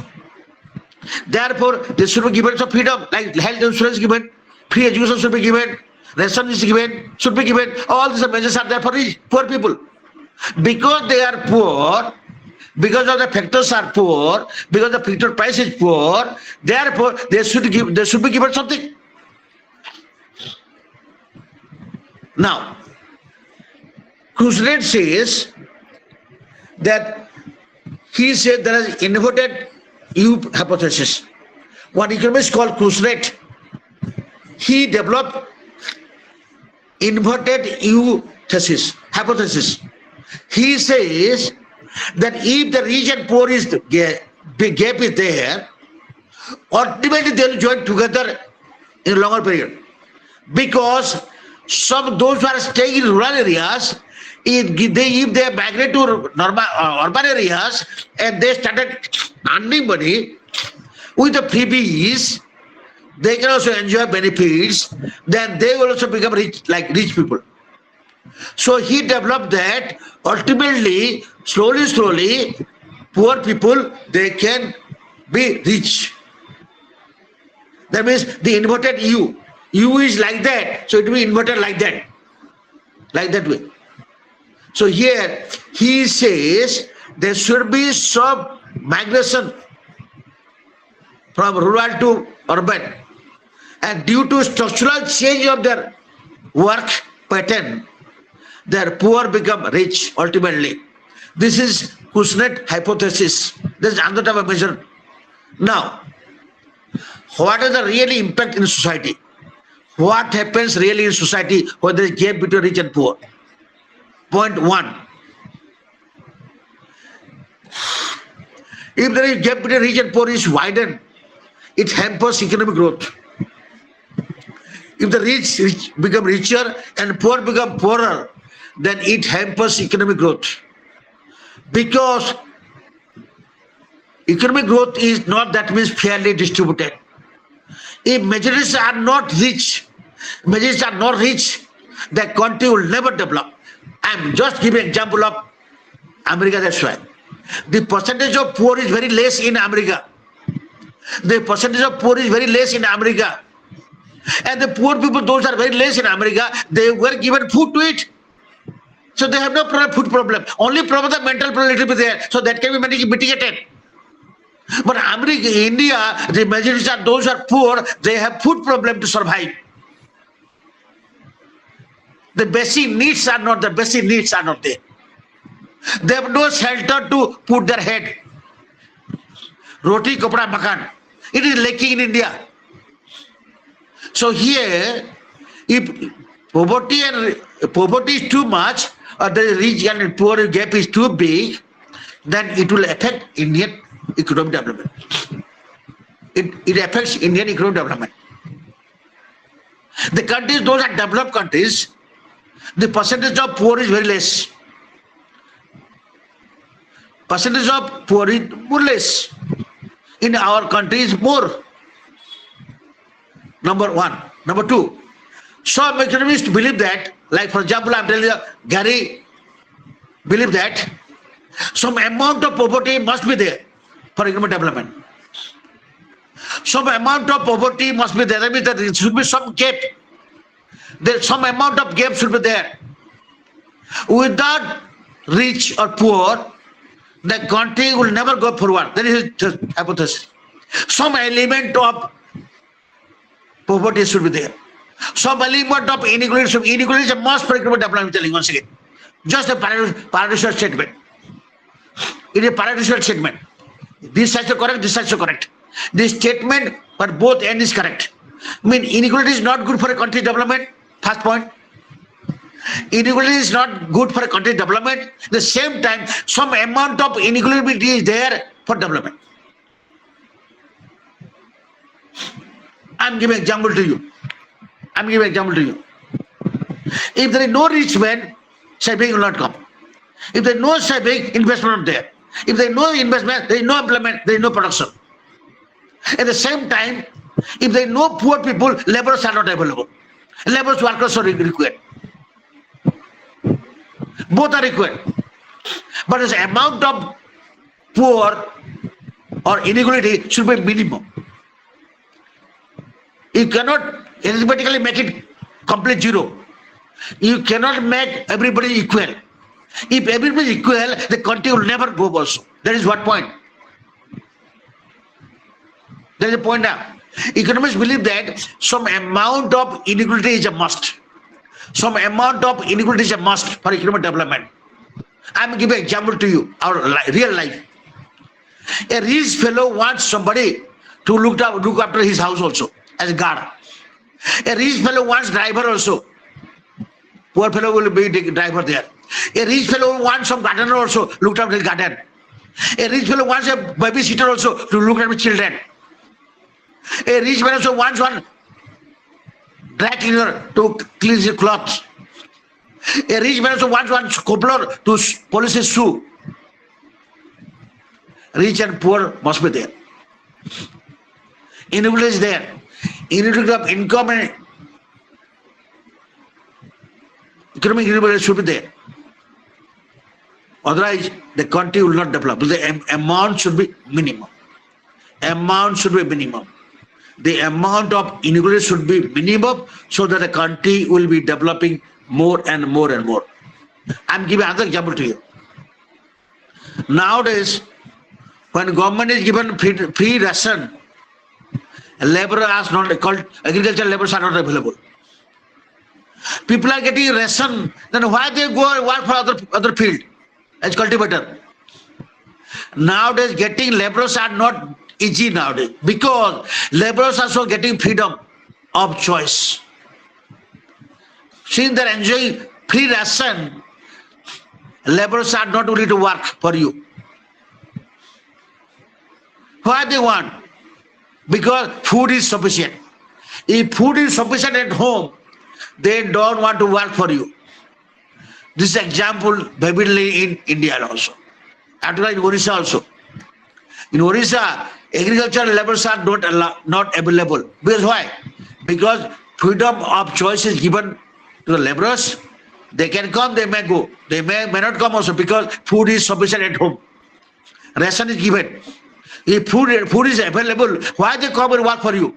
Therefore, they should be given some freedom, like health insurance given, free education should be given, ration is given, should be given. All these measures are there for rich, poor people. Because they are poor, because of the factors are poor, because the factor price is poor, therefore they should be given something. Now, Kuznets says that he said there is inverted U hypothesis. One economist called Kuznets, he developed inverted U hypothesis. He says that if the rich and poor is the gap is there, ultimately they will join together in a longer period. Because those who are staying in rural areas, if they migrate to urban areas and they started earning money with the freebies, they can also enjoy benefits, then they will also become rich, like rich people. So he developed that ultimately, slowly, poor people, they can be rich. That means the inverted U. U is like that, so it will be inverted like that way. So here he says there should be some migration from rural to urban. And due to structural change of their work pattern, their poor become rich ultimately. This is Kuznets hypothesis. This is another type of measure. Now, what is the real impact in society? What happens really in society when there is gap between rich and poor? Point one. If there is gap between rich and poor is widened, it hampers economic growth. If the rich become richer and poor become poorer, then it hampers economic growth. Because economic growth is not that means fairly distributed. If majorities are not rich, the country will never develop. I'm just giving example of America, that's why. The percentage of poor is very less in America. The percentage of poor is very less in America. And the poor people, those are very less in America, they were given food to eat. So they have no food problem. Only problem the mental problem will be there. So that can be mitigated. But America, India, the majority are those who are poor, they have food problem to survive. The basic needs are not there. They have no shelter to put their head. Roti, kapda, makan. It is lacking in India. So here, if poverty is too much, or the rich and poor gap is too big, then it will affect Indian economic development. It affects Indian economic development. The countries, those are developed countries, the percentage of poor is very less. Percentage of poor is more less. In our country is more. Number one. Number two, some economists believe that, like for example, I'm telling you, Gary believe that some amount of poverty must be there for economic development. Some amount of poverty must be there. That means that there should be some gap. Some amount of gap should be there. Without rich or poor, the country will never go forward. That is his hypothesis. Some element of poverty should be there. Some element of inequality. Inequality is a must for economic development. I'm telling you once again. Just a paradoxical statement. It is a paradoxical statement. This side is correct, this side is correct. This statement for both end is correct. I mean, inequality is not good for a country development. First point. Inequality is not good for a country development. At the same time, some amount of inequality is there for development. I'm giving example to you. If there is no rich man, saving will not come. If there is no saving, investment not there. If there is no investment, there is no employment, there is no production. At the same time, if there is no poor people, laborers are not available. Laborers, workers are required. Both are required. But the amount of poor or inequality should be minimum. You cannot arithmetically make it complete zero. You cannot make everybody equal. If everybody is equal, the country will never go also. That is what point. There is a point now. Economists believe that some amount of inequality is a must. Some amount of inequality is a must for economic development. I am giving an example to you, our real life. A rich fellow wants somebody to look after his house also as a guard. A rich fellow wants driver also. Poor fellow will be the driver there. A rich fellow wants some gardener also, look after his garden. A rich fellow wants a babysitter also to look after children. A rich man also wants one dry cleaner to clean his clothes. A rich man also wants one cobbler to polish his shoe. Rich and poor must be there. Inequality is there. Inequality of income and economic inequality should be there. Otherwise, the country will not develop. The amount should be minimum. The amount of inequality should be minimum so that the country will be developing more and more and more. I'm giving another example to you. Nowadays, when government is given free ration Labor are not called, agricultural laborers are not available. People are getting ration, then why they go and work for other field as cultivator? Nowadays, getting laborers are not easy nowadays because laborers are also getting freedom of choice. Since they're enjoying free ration, laborers are not willing to work for you. Why they want? Because food is sufficient. If food is sufficient at home, they don't want to work for you. This example vividly in India also. After in Orissa also. In Orissa, agricultural laborers are not available. Because why? Because freedom of choice is given to the laborers. They can come, they may go. They may not come also because food is sufficient at home. Ration is given. If food is available, why they come and work for you?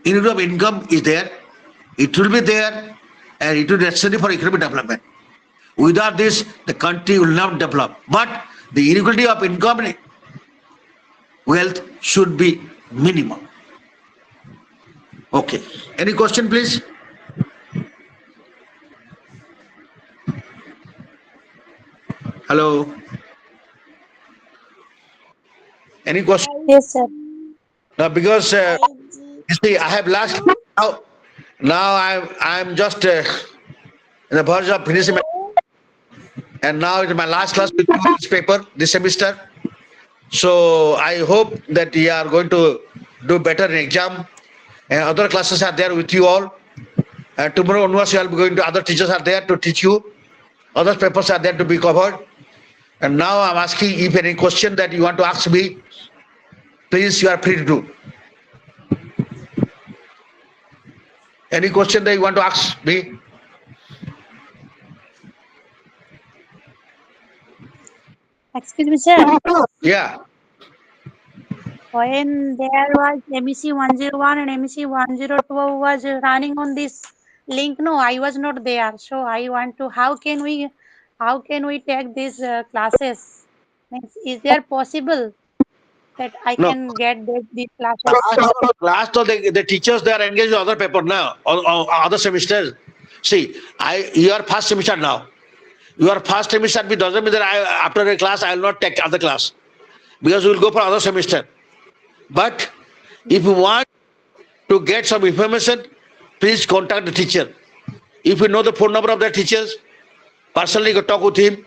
Unity of income is there, it will be there, and it will be necessary for economic development. Without this, the country will not develop. But the inequality of income and wealth should be minimum. Okay. Any question, please? Hello. Any question? Yes, sir. No, because you see, I have last now. I'm just in the verge of finishing, and now it's my last class with this paper this semester. So I hope that you are going to do better in exam, and other classes are there with you all. And tomorrow onwards, you will be going to other teachers are there to teach you. Other papers are there to be covered. And now I'm asking if any question that you want to ask me, please, you are free to do. Any question that you want to ask me? Excuse me, sir. Yeah. When there was MEC-101 and MEC-102 was running on this link, no, I was not there. So I want to, how can we take these classes? Means, is there possible that I No. can get these classes? Class, so the teachers, they are engaged in other paper now, or other semesters. See, you are first semester now. Your first semester doesn't mean that after a class I will not take other class, because we will go for other semester. But if you want to get some information, please contact the teacher. If you know the phone number of the teachers, personally go talk with him,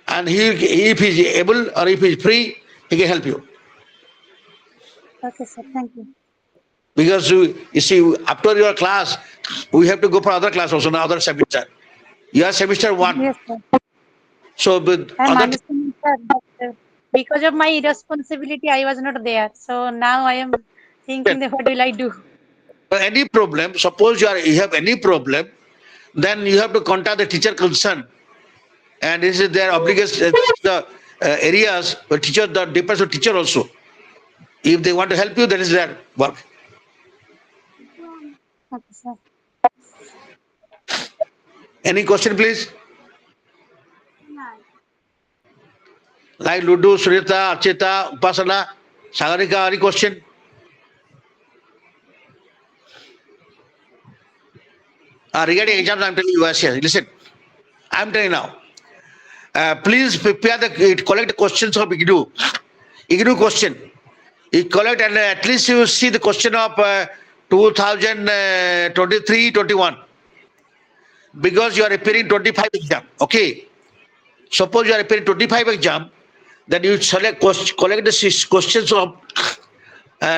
and if he is able or if he is free, he can help you. Okay, sir. Thank you. Because you see, after your class, we have to go for other class also, another semester. You are semester 1. Yes, sir. So with I'm other understanding, sir. But, because of my irresponsibility, I was not there. So now I am thinking that what will I do? any problem, suppose you have any problem, then you have to contact the teacher concerned. And this is their obligation, the areas where teacher, that depends on teacher also. If they want to help you, that is their work. Okay, sir. Any question, please? Like Ludu, Surita, Archita, Upasana, Sagarika, any question? Regarding exams, I'm telling you, listen, I'm telling you now. Please prepare collect the questions of IGNOU. IGNOU question. You collect and at least you see the question of 2023-21. Because you are appearing 25 exam. Okay. Suppose you are appearing 25 exam, then you collect the questions of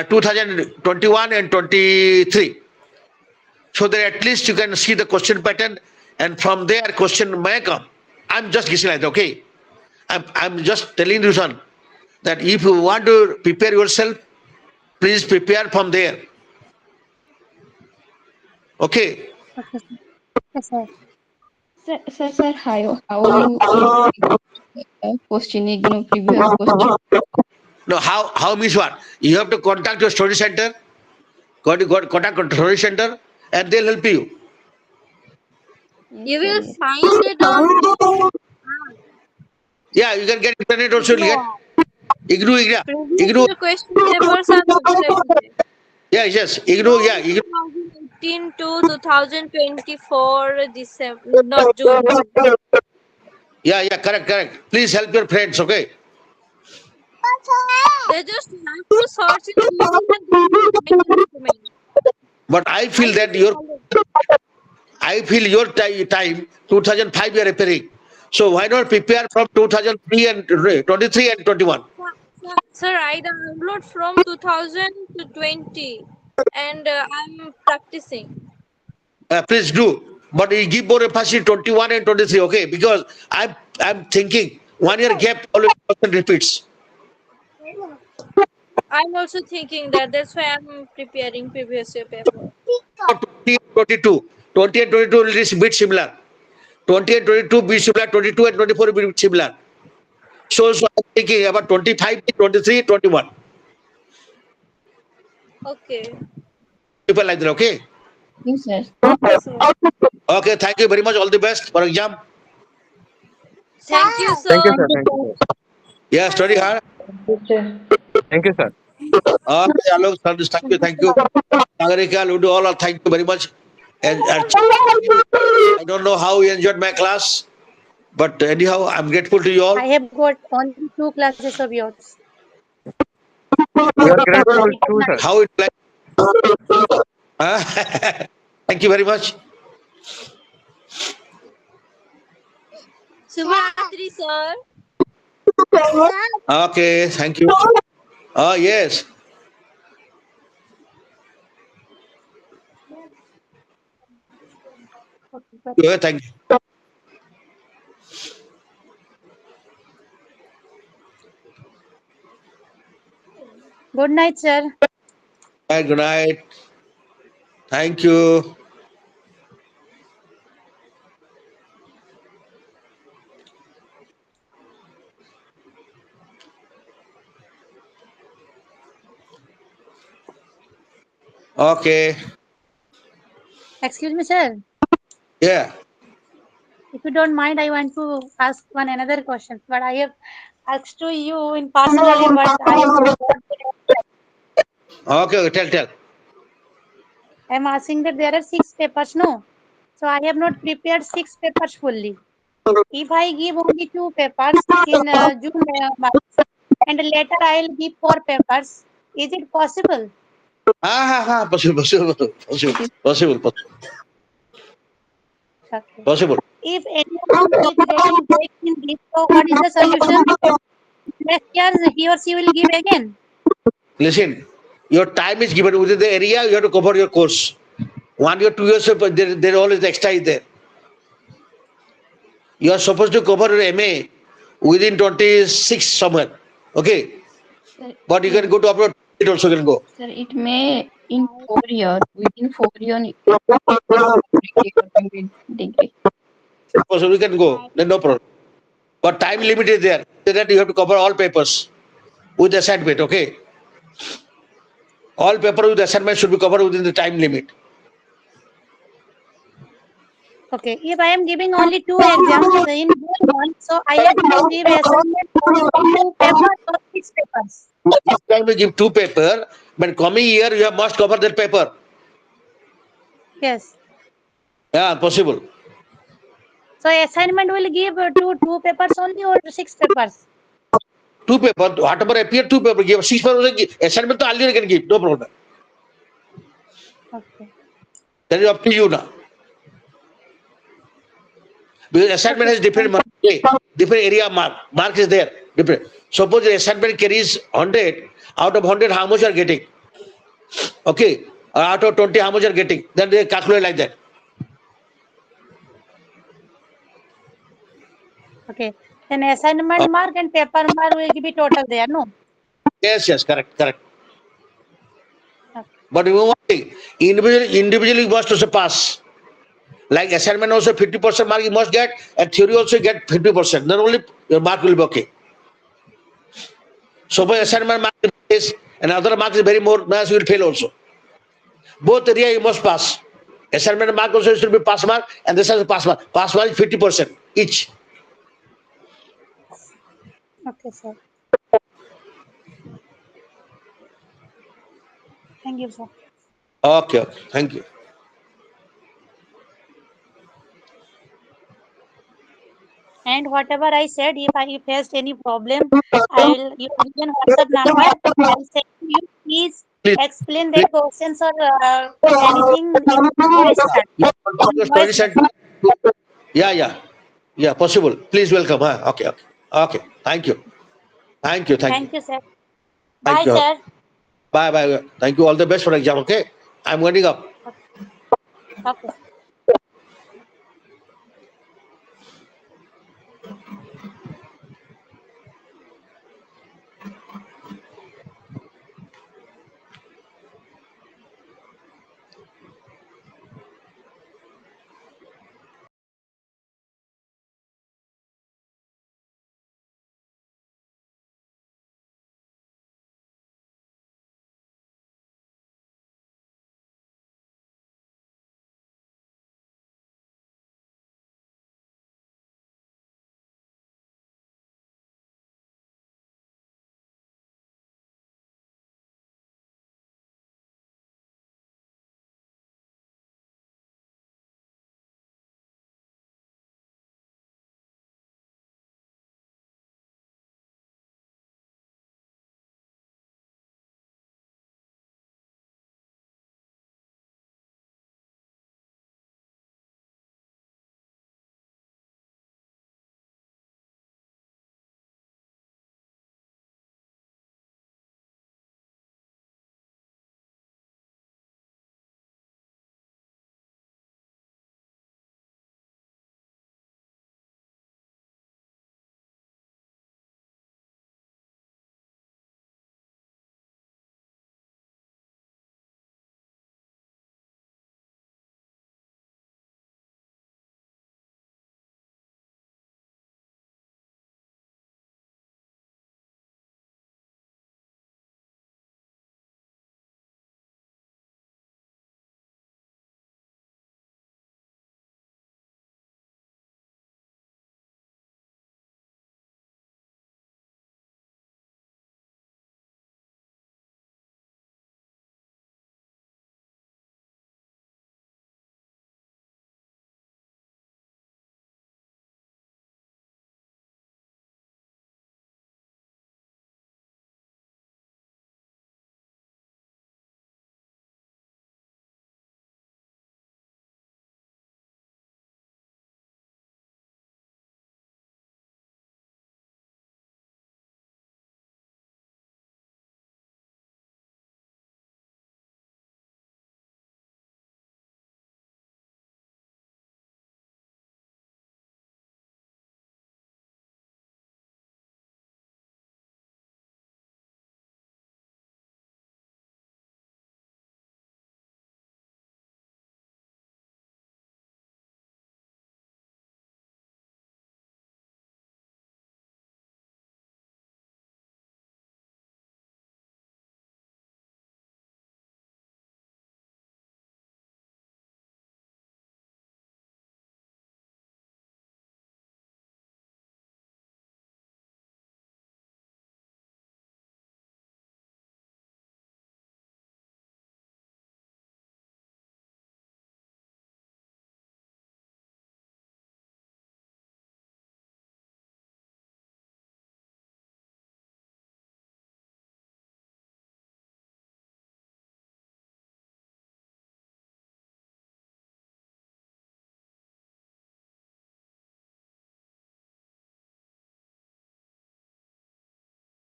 2021 and 23. So that at least you can see the question pattern, and from there question may come. I'm just guessing like that, okay? I'm just telling you, son, that if you want to prepare yourself, please prepare from there. Okay? Okay, sir. Okay, sir. Sir, how you question, ignore previous question? No, how means what? You have to contact your study center, contact your study center, and they'll help you. You will find it on. Yeah, you can get internet also. You get Ignore. Previous question papers are available. Yes. Ignore. Yeah. 2018 to 2024 December, not June. Yeah. Correct. Please help your friends. Okay. They just have to search in Google and they will find the document. But I feel that time 2005 you are preparing. So why not prepare from 2003 and 23 and 21? Sir, I download from 2000 to 20 and I'm practicing. Please do. But you give more emphasis 21 and 23, okay? Because I'm thinking 1 year gap always person repeats. I'm also thinking that. That's why I'm preparing previous year paper. 20 and 22. 20 and 22 is a bit similar. 20 and 22 be similar. 22 and 24 be similar. So I'm thinking about 25, 23, 21. Okay. People like that, okay? Yes, sir. Okay, sir. Okay, thank you very much. All the best for exam. Thank you, sir. Thank you, sir. Thank you, sir. Yeah, study hard. Thank you, sir. Okay, Alok, thank you. Nagarika, Ludo, all, thank you very much. And I don't know how you enjoyed my class, but anyhow, I'm grateful to you all. I have got only 2 classes of yours. We are grateful too, sir. How it like? Huh? Thank you very much. Subhratri, sir. Okay, thank you. Oh, yes. Okay, Yeah, thank you. good night, sir. Bye, good night. Thank you. Okay. Excuse me, sir. Yeah. If you don't mind, I want to ask one another question. But I have asked to you in personally, but Okay, tell. I'm asking that there are 6 papers, no? So I have not prepared 6 papers fully. If I give only 2 papers in June, month, and later I'll give 4 papers, is it possible? Possible. Okay. Possible. If anyone is getting break in this, so what is the solution? Next year he or she will give again. Listen, your time is given within the area, you have to cover your course. 1 year, 2 years, there always extra is there. You are supposed to cover your MA within 26 somewhere. Okay. Sir, But you can go to upload, it also can go. sir, it may in 4 years, within 4 years, degree. So we can go, then no problem. But time limit is there. So that you have to cover all papers with assignment, okay? All paper with assignment should be covered within the time limit. Okay. If I am giving only 2 exams in one month, so I have to give assignment for 2 papers or 6 papers. This time we give 2 paper, but coming year you have must cover that paper. Yes. Yeah, possible. So assignment will give 2 papers only or 6 papers? 2 paper, whatever appear 2 paper, give 6 paper, assignment to earlier can give, no problem. Okay. That is up to you now. Because assignment has different mark, different area mark. Mark is there. Different. Suppose the assignment carries 100, out of 100, how much you are getting? Okay. Or out of 20, how much you are getting? Then they calculate like that. Okay. Then assignment mark and paper mark will be total there, no? Yes, correct. Okay. But you know one thing, individually you must also pass. Like assignment also 50% mark you must get, and theory also get 50%. Then only your mark will be okay. Suppose assignment mark is and other mark is very more, mass you will fail also. Both area you must pass. Assignment mark also should be pass mark, and this has a pass mark. Pass mark is 50% each. Okay, sir. Thank you, sir. Okay, okay. Thank you. And whatever I said, if I faced any problem, I'll you have given WhatsApp number. I'll send you. Please Please, explain please. that questions or anything in voice chat. Yeah, In story voice set. message. Yeah, yeah. Yeah, possible. Please welcome. Huh? Okay, okay. Okay. Thank you. Thank you. Thank you. Thank you, sir. Thank Bye, you. sir. Bye bye. Thank you. All the best for exam. Okay. I'm winding up. Okay.